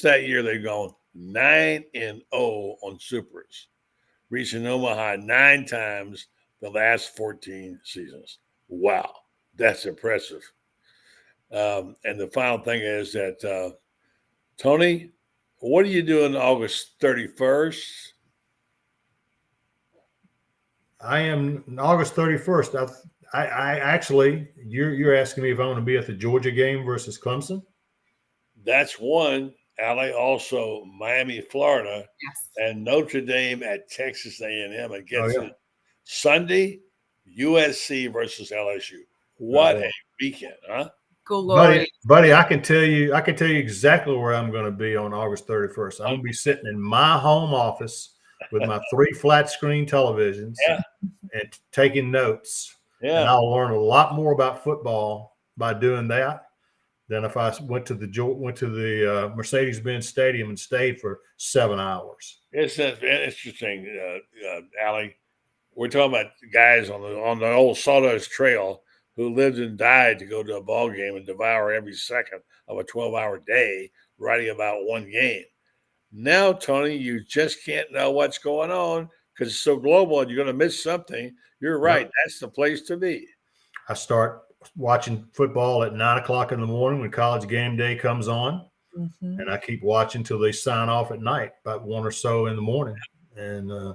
that year, they've gone 9-0 on supers, reaching Omaha 9 times the last 14 seasons. Wow, that's impressive. And the final thing is that, Tony, what are you doing August 31st? I am August 31st. I actually, you're asking me if I want to be at the Georgia game versus Clemson? That's one. Ali, also Miami, Florida, and Notre Dame at Texas A&M against Sunday, USC versus LSU. What a weekend, huh? Buddy, I can tell you exactly where I'm going to be on August 31st. I'm going to be sitting in my home office with my 3 flat screen televisions and taking notes. Yeah. And I'll learn a lot more about football by doing that than if I went to the Mercedes-Benz Stadium and stayed for 7 hours. It's interesting, Ali. We're talking about guys on the old Sawdust Trail who lived and died to go to a ball game and devour every second of a 12-hour day writing about one game. Now, Tony, you just can't know what's going on because it's so global and you're going to miss something. You're right. Yep. That's the place to be. I start watching football at 9 o'clock in the morning when college game day comes on. Mm-hmm. And I keep watching till they sign off at night, about 1 or so in the morning. And,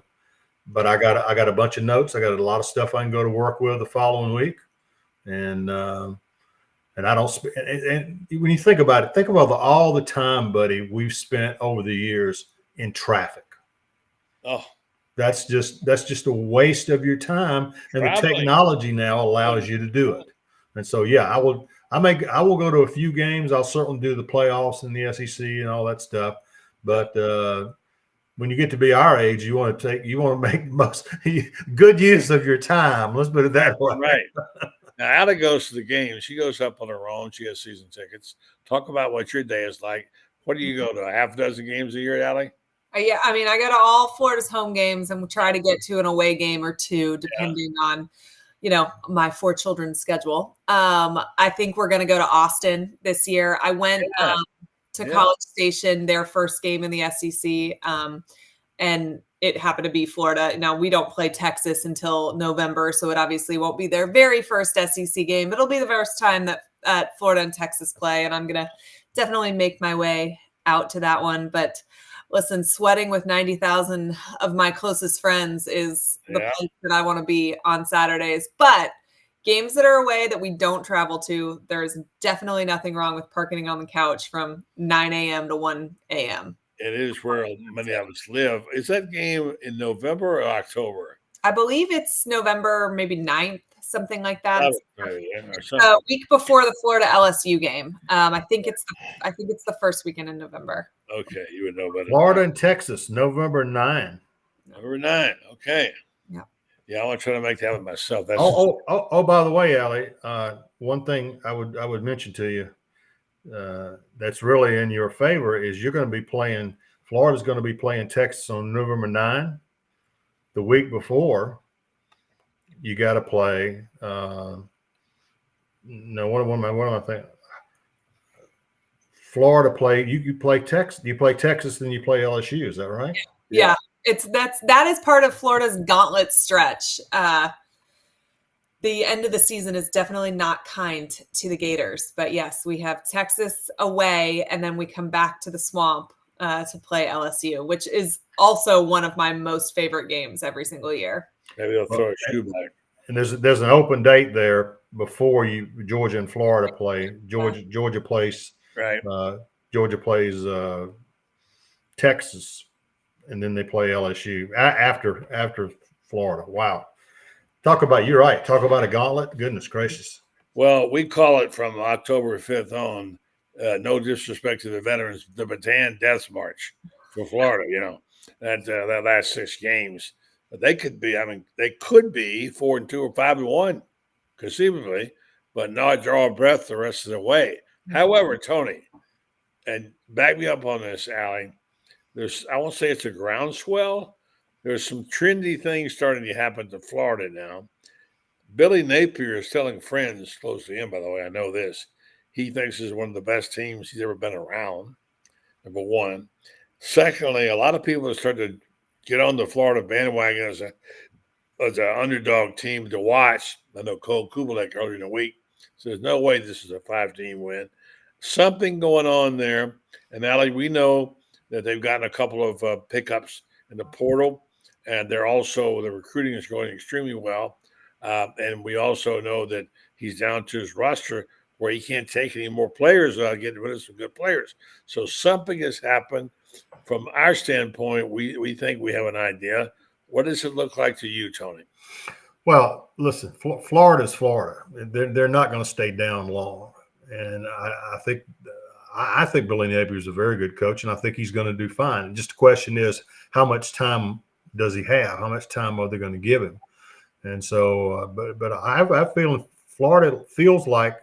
but I got a bunch of notes. I got a lot of stuff I can go to work with the following week. And I don't, and when you think about it, think about all the time, buddy, we've spent over the years in traffic. Oh, that's just a waste of your time. And the technology now allows you to do it. And so, yeah, I will go to a few games. I'll certainly do the playoffs in the SEC and all that stuff. But when you get to be our age, you want to make most good use of your time. Let's put it that way. Right. Now, Ali goes to the game. She goes up on her own. She has season tickets. Talk about what your day is like. What do you go to, a half dozen games a year, Ali? Yeah, I mean, I go to all Florida's home games and we try to get to an away game or two, depending on, my 4 children's schedule. I think we're going to go to Austin this year. I went to College Station, their first game in the SEC, and it happened to be Florida. Now, we don't play Texas until November, so it obviously won't be their very first SEC game. It'll be the first time that Florida and Texas play, and I'm going to definitely make my way out to that one. But listen, sweating with 90,000 of my closest friends is the place that I want to be on Saturdays. But games that are away that we don't travel to, there's definitely nothing wrong with parking on the couch from 9 a.m. to 1 a.m. It is where many of us live. Is that game in November or October? I believe it's November, maybe 9th, something like that. A week before the Florida LSU game. I think it's the first weekend in November. Okay, you would know better. Florida and Texas, November 9. November 9. Okay. Yeah, I want to try to make that with myself. That's by the way, Ali, one thing I would mention to you that's really in your favor is you're going to be playing. Florida's going to be playing Texas on November 9. The week before, you got to play. What am I thinking? Florida play. You play Texas. You play Texas, then you play LSU. Is that right? Yeah. That is part of Florida's gauntlet stretch. The end of the season is definitely not kind to the Gators, but yes, we have Texas away, and then we come back to the Swamp to play LSU, which is also one of my most favorite games every single year. Maybe they'll throw a shoe back. And there's an open date there before Georgia and Florida play. Georgia plays Texas, and then they play LSU after Florida. Wow. You're right. Talk about a gauntlet. Goodness gracious. Well, we call it from October 5th on, no disrespect to the veterans, the Bataan Death March for Florida, that last 6 games. But they could be 4-2 or 5-1, conceivably, but not draw a breath the rest of the way. However, Tony, and back me up on this, Ali, I won't say it's a groundswell. There's some trendy things starting to happen to Florida now. Billy Napier is telling friends close to him, by the way, I know this. He thinks this is one of the best teams he's ever been around, number one. Secondly, a lot of people have started to get on the Florida bandwagon as an underdog team to watch. I know Cole Kubelik earlier in the week says, there's no way this is a 5-team win. Something going on there. And, Ali, we know that they've gotten a couple of pickups in the portal. And the recruiting is going extremely well. And we also know that he's down to his roster where he can't take any more players without getting rid of some good players. So something has happened. From our standpoint, we think we have an idea. What does it look like to you, Tony? Well, listen, Florida's Florida. They're not going to stay down long. And I think Billy Napier is a very good coach, and I think he's going to do fine. Just the question is, how much time does he have? How much time are they going to give him? And so, but I have a feeling Florida feels like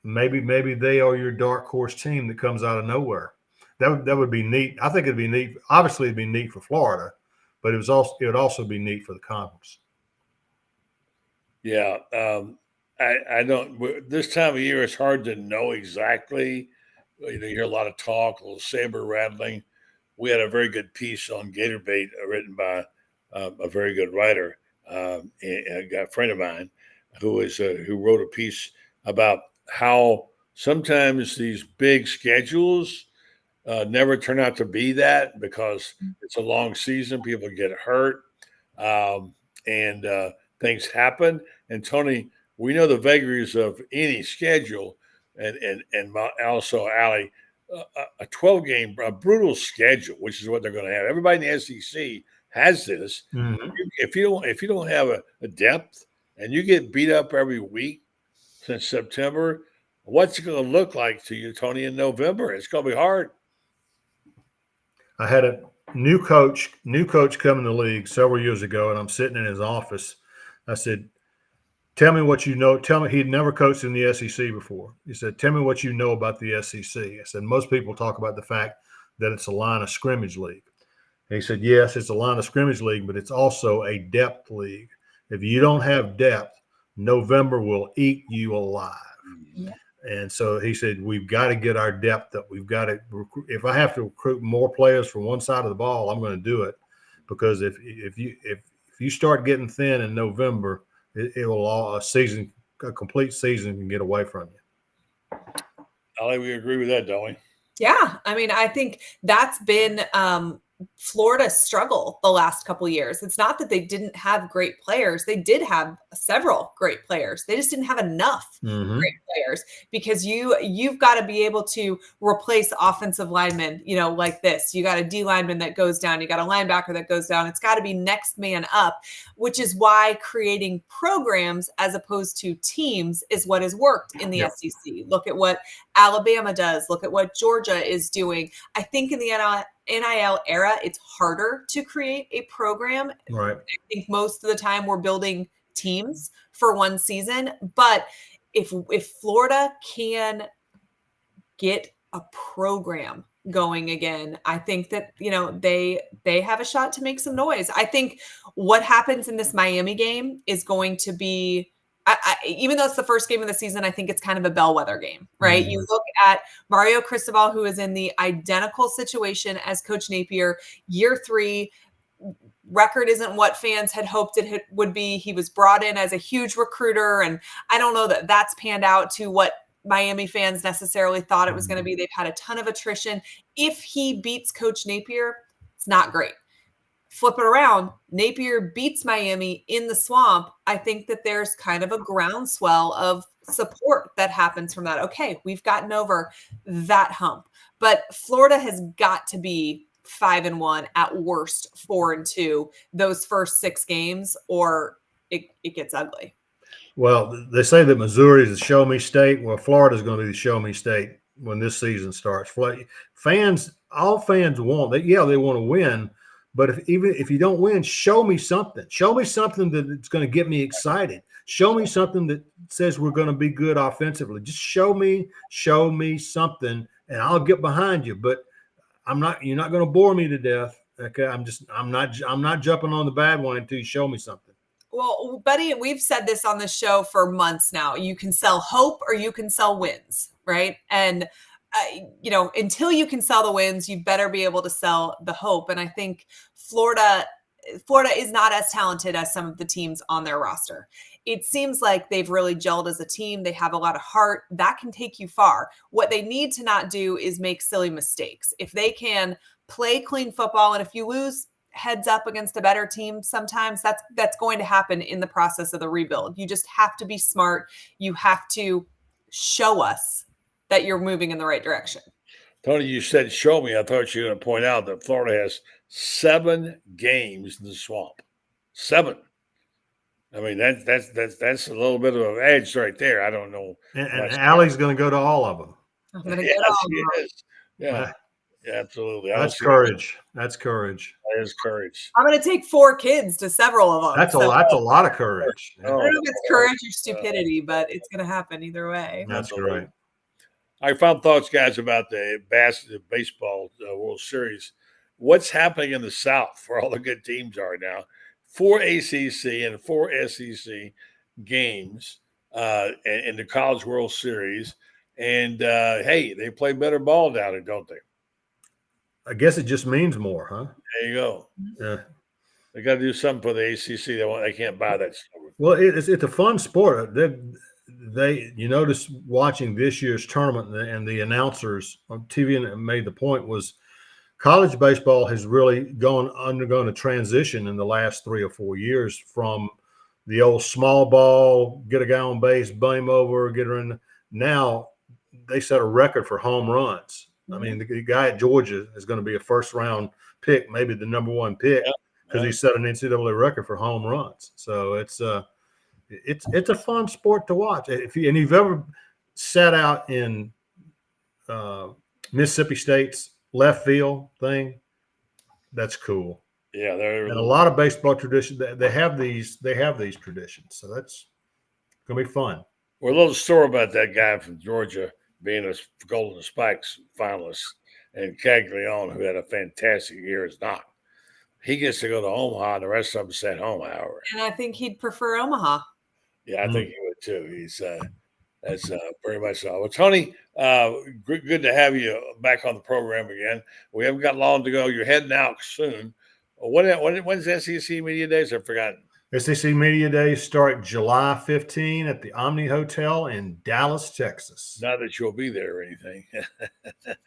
maybe they are your dark horse team that comes out of nowhere. That would be neat. I think it'd be neat. Obviously, it'd be neat for Florida, but it would also be neat for the conference. Yeah, I don't. This time of year, it's hard to know exactly. You hear a lot of talk, a little saber rattling. We had a very good piece on Gator Bait written by a very good writer, a friend of mine, who wrote a piece about how sometimes these big schedules never turn out to be that because it's a long season. People get hurt, and things happen. And Tony, we know the vagaries of any schedule, and also, Ali, a 12-game, a brutal schedule, which is what they're going to have. Everybody in the SEC has this. Mm-hmm. If you don't have a depth and you get beat up every week since September, what's it going to look like to you, Tony, in November? It's going to be hard. I had a new coach come in the league several years ago, and I'm sitting in his office. I said, tell me what you know. Tell me, he'd never coached in the SEC before. He said, tell me what you know about the SEC. I said, most people talk about the fact that it's a line of scrimmage league. And he said, yes, it's a line of scrimmage league, but it's also a depth league. If you don't have depth, November will eat you alive. Yeah. And so he said, we've got to get our depth up. We've got to recruit. If I have to recruit more players from one side of the ball, I'm going to do it, because if you start getting thin in November, it will a complete season can get away from you. Ali, we agree with that, don't we? Yeah. I mean, I think that's been Florida's struggle the last couple of years. It's not that they didn't have great players. They did have several great players. They just didn't have enough great players, because you've got to be able to replace offensive linemen, like this. You got a D lineman that goes down. You got a linebacker that goes down. It's got to be next man up, which is why creating programs as opposed to teams is what has worked in the SEC. Look at what Alabama does. Look at what Georgia is doing. I think in the NIL era, it's harder to create a program. Right. I think most of the time we're building teams for one season. But if Florida can get a program going again, I think that, they have a shot to make some noise. I think what happens in this Miami game is going to be, even though it's the first game of the season, I think it's kind of a bellwether game, right? You look at Mario Cristobal, who is in the identical situation as Coach Napier, year 3. Record isn't what fans had hoped it would be. He was brought in as a huge recruiter, and I don't know that that's panned out to what Miami fans necessarily thought it was going to be. They've had a ton of attrition. If he beats Coach Napier, it's not great. Flip it around, Napier beats Miami in the Swamp. I think that there's kind of a groundswell of support that happens from that. Okay, we've gotten over that hump. But Florida has got to be 5-1, at worst 4-2 those first 6 games, or it gets ugly. Well, they say that Missouri is a show me state. Well, Florida is going to be the show me state when this season starts. All fans want, they want to win. But if you don't win, show me something. Show me something that's going to get me excited. Show me something that says we're going to be good offensively. Just show me something, and I'll get behind you. But you're not going to bore me to death. Okay, I'm not jumping on the bad one until you show me something. Well, buddy, we've said this on the show for months now. You can sell hope or you can sell wins, right? And until you can sell the wins, you better be able to sell the hope. And I think Florida is not as talented as some of the teams on their roster. It seems like they've really gelled as a team. They have a lot of heart. That can take you far. What they need to not do is make silly mistakes. If they can play clean football, and if you lose heads up against a better team, sometimes that's going to happen in the process of the rebuild. You just have to be smart. You have to show us that you're moving in the right direction. Tony, you said show me. I thought you were going to point out that Florida has 7 games in the Swamp. 7. I mean, that's a little bit of an edge right there. I don't know. And Allie's going to go to all of them. I'm going to go to all of them. Yeah, absolutely. That's courage. That's courage. That is courage. I'm going to take 4 kids to several of them. That's a lot of courage. I don't know if it's courage or stupidity, but it's going to happen either way. That's great. I found thoughts, guys, about the baseball World Series. What's happening in the South, where all the good teams are now? 4 ACC and 4 SEC games in the College World Series. And, hey, they play better ball down there, don't they? I guess it just means more, huh? There you go. Yeah. They got to do something for the ACC. They can't buy that stuff. Well, it's a fun sport. You notice watching this year's tournament, and the announcers on TV made the point was college baseball has really undergone a transition in the last 3 or 4 years from the old small ball, get a guy on base, bunt him over, get her in. Now they set a record for home runs. I mean, the guy at Georgia is going to be a first-round pick, maybe the number 1 pick, because he set an NCAA record for home runs. So it's a fun sport to watch. If you've ever sat out in Mississippi State's left field thing, that's cool. Yeah, and a lot of baseball traditions, they have these traditions. So that's gonna be fun. We're a little sore about that guy from Georgia being a Golden Spikes finalist, and Caglione, who had a fantastic year, is not. He gets to go to Omaha, and the rest of them stay at home, however. And I think he'd prefer Omaha. Yeah, I think he would too. He's that's very much so. Well, Tony, good to have you back on the program again. We haven't got long to go. You're heading out soon. When's SEC Media Days? I've forgotten. SEC Media Days start July 15 at the Omni Hotel in Dallas, Texas. Not that you'll be there or anything.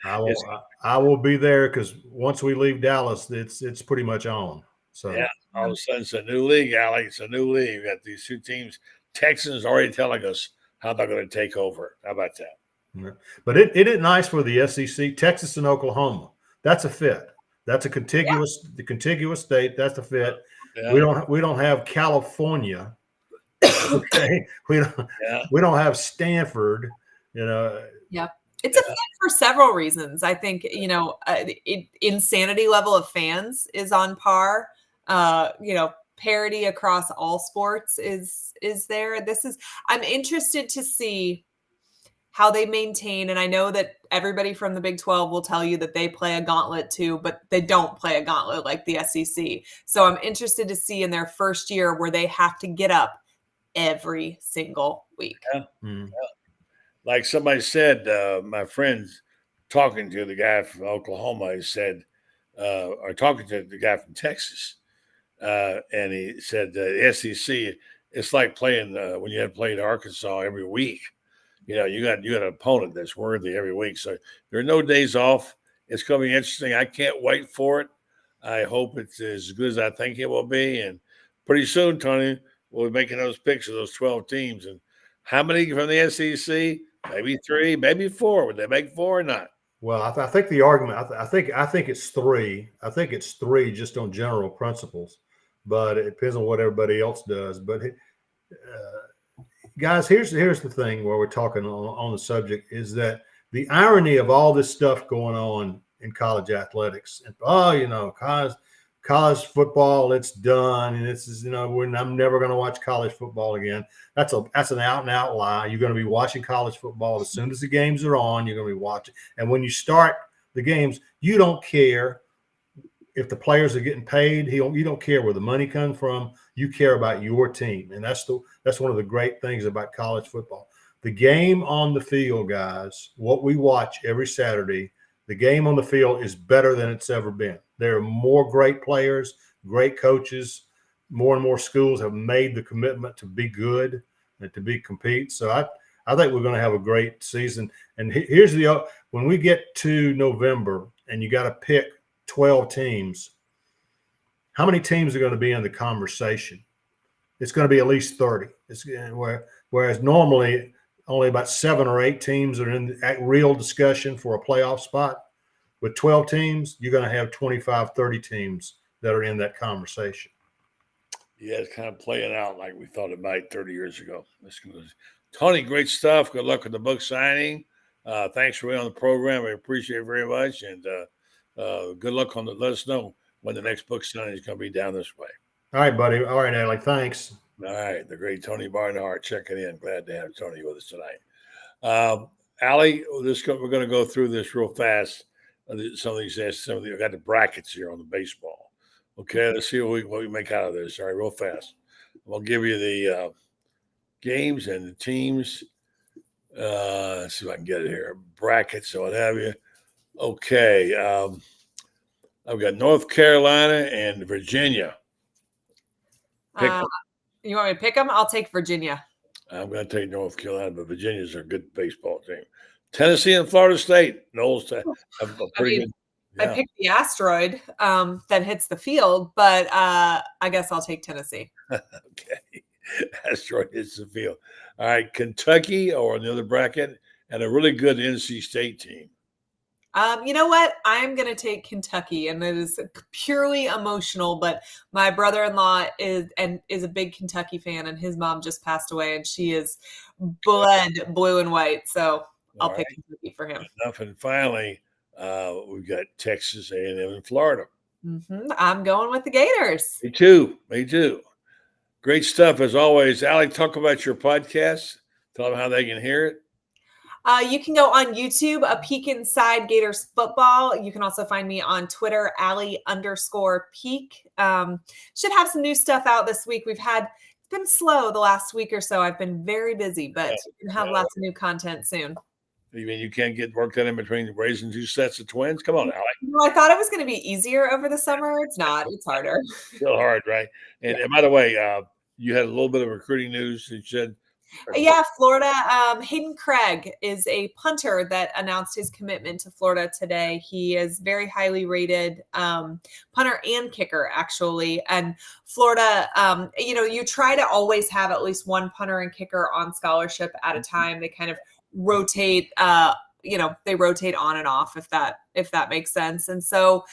I will be there because once we leave Dallas, it's pretty much on. So yeah, all of a sudden it's a new league, Ali. It's a new league. You got these two teams. Texans already telling us how they're going to take over. How about that? Yeah. But it is nice for the SEC, Texas and Oklahoma. That's a fit. That's a contiguous state. That's a fit. Yeah. We don't have California. Okay. We don't have Stanford, Yeah. It's a fit for several reasons. I think, insanity level of fans is on par. Parity across all sports is there. I'm interested to see how they maintain. And I know that everybody from the Big 12 will tell you that they play a gauntlet too, but they don't play a gauntlet like the SEC. So I'm interested to see in their first year where they have to get up every single week. Yeah. Mm-hmm. Yeah. Like somebody said, my friends talking to the guy from Oklahoma, he said, or talking to the guy from Texas, and he said the SEC, it's like playing when you had played Arkansas every week. You got an opponent that's worthy every week. So there are no days off. It's going to be interesting. I can't wait for it. I hope it's as good as I think it will be. And pretty soon, Tony, we'll be making those picks of those 12 teams. And how many from the SEC? Maybe 3, maybe 4. Would they make 4 or not? Well, I think the argument. I think it's 3. I think it's 3 just on general principles, but it depends on what everybody else does. But guys, here's the thing where we're talking on the subject is that the irony of all this stuff going on in college athletics, and college football, it's done, and I'm never going to watch college football again. That's an out and out lie. You're going to be watching college football as soon as the games are on. You're going to be watching, and when you start the games, you don't care if the players are getting paid. You don't care where the money comes from. You care about your team, and that's one of the great things about college football. The game on the field, guys, what we watch every Saturday, the game on the field is better than it's ever been. There are more great players, great coaches. More and more schools have made the commitment to be good and to compete. So I think we're going to have a great season. And here's when we get to November and you got to pick 12 teams, how many teams are going to be in the conversation? It's going to be at least 30. Whereas normally only about 7 or 8 teams are in real discussion for a playoff spot. With 12 teams, you're going to have 25, 30 teams that are in that conversation. Yeah, it's kind of playing out like we thought it might 30 years ago. Tony, great stuff. Good luck with the book signing. Thanks for being on the program. I appreciate it very much. And good luck on let us know when the next book signing is going to be down this way. All right, buddy. All right, Alec. Thanks. All right. The great Tony Barnhart checking in. Glad to have Tony with us tonight. Ali, we're going to go through this real fast. Some of these I got the brackets here on the baseball. Okay, let's see what we make out of this. All right, real fast. I'll give you the games and the teams. Let's see if I can get it here. Brackets, or what have you. Okay, I've got North Carolina and Virginia. You want me to pick them? I'll take Virginia. I'm going to take North Carolina, but Virginia's a good baseball team. Tennessee and Florida State. Knowles have a pretty good. Yeah. I picked the asteroid that hits the field, but I guess I'll take Tennessee. Okay. Asteroid hits the field. All right. Kentucky or another bracket and a really good NC State team. You know what? I'm going to take Kentucky, and it is purely emotional, but my brother-in-law is a big Kentucky fan, and his mom just passed away, and she is bled blue and white. So I'll pick Kentucky for him. Enough. And finally, we've got Texas A&M and Florida. Mm-hmm. I'm going with the Gators. Me too. Great stuff as always. Ali, talk about your podcast. Tell them how they can hear it. You can go on YouTube, A Peek Inside Gators Football. You can also find me on Twitter, Ali_Peek. Should have some new stuff out this week. It's been slow the last week or so. I've been very busy, but you can have lots of new content soon. You mean you can't get work done in between raising 2 sets of twins? Come on, Ali. Well, I thought it was going to be easier over the summer. It's not. It's harder. Still hard, right? And by the way, you had a little bit of recruiting news. You said, yeah, Florida. Hayden Craig is a punter that announced his commitment to Florida today. He is very highly rated punter and kicker, actually. And Florida, you try to always have at least one punter and kicker on scholarship at a time. They kind of rotate, they rotate on and off, if that makes sense. And so,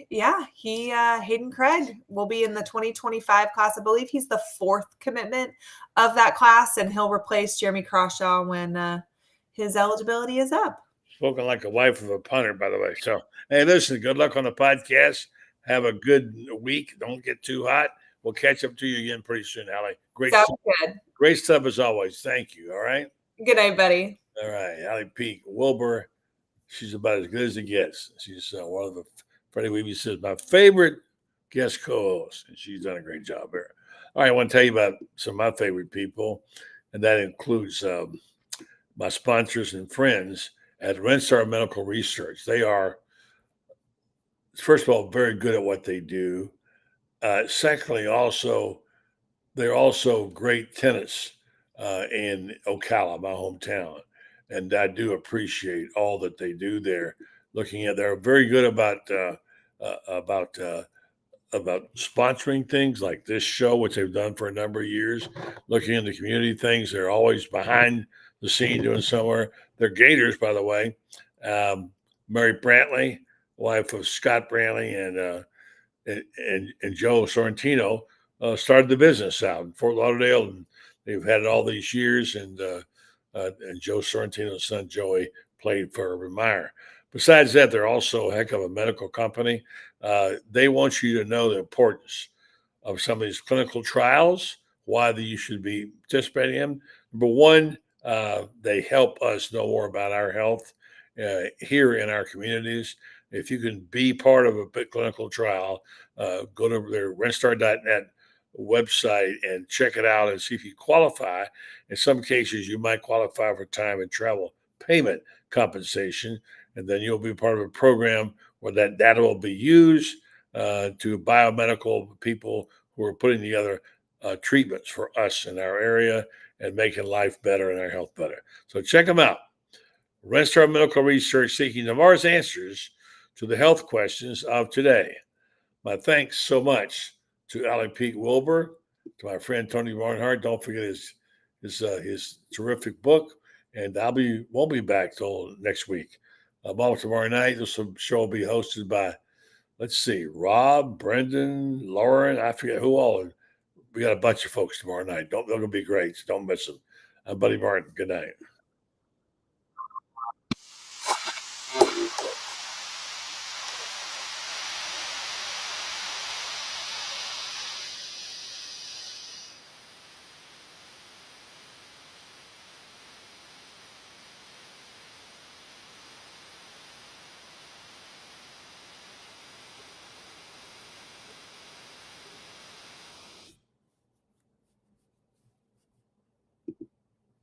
Hayden Craig will be in the 2025 class. I believe he's the 4th commitment of that class, and he'll replace Jeremy Crawshaw when his eligibility is up. Spoken like a wife of a punter, by the way. So, hey, listen, good luck on the podcast. Have a good week. Don't get too hot. We'll catch up to you again pretty soon, Ali. Great stuff as always. Thank you. All right. Good night, buddy. All right. Ali Peek Wilbur. She's about as good as it gets. She's one of the, Freddie Weeby says, my favorite guest co-host, and she's done a great job here. All right, I want to tell you about some of my favorite people, and that includes my sponsors and friends at Renstar Medical Research. They are, first of all, very good at what they do. Secondly, they're also great tenants in Ocala, my hometown. And I do appreciate all that they do there. They're very good about sponsoring things like this show, which they've done for a number of years. Looking into community things, they're always behind the scene doing somewhere. They're Gators, by the way. Mary Brantley, wife of Scott Brantley, and Joe Sorrentino started the business out in Fort Lauderdale, and they've had it all these years. And Joe Sorrentino's son Joey played for Urban Meyer. Besides that, they're also a heck of a medical company. They want you to know the importance of some of these clinical trials, why you should be participating in them. Number one, they help us know more about our health here in our communities. If you can be part of a clinical trial, go to their renstar.net website and check it out and see if you qualify. In some cases, you might qualify for time and travel payment compensation, and then you'll be part of a program where that data will be used to biomedical people who are putting together treatments for us in our area and making life better and our health better. So check them out. Renstar Medical Research, seeking tomorrow's answers to the health questions of today. My thanks so much to Ali Peek Wilbur, to my friend Tony Barnhart. Don't forget his terrific book, and won't be back till next week. Tomorrow night, this show will be hosted by, Rob, Brendan, Lauren, I forget who all. We got a bunch of folks tomorrow night. They're going to be great, so don't miss them. I'm Buddy Martin. Good night.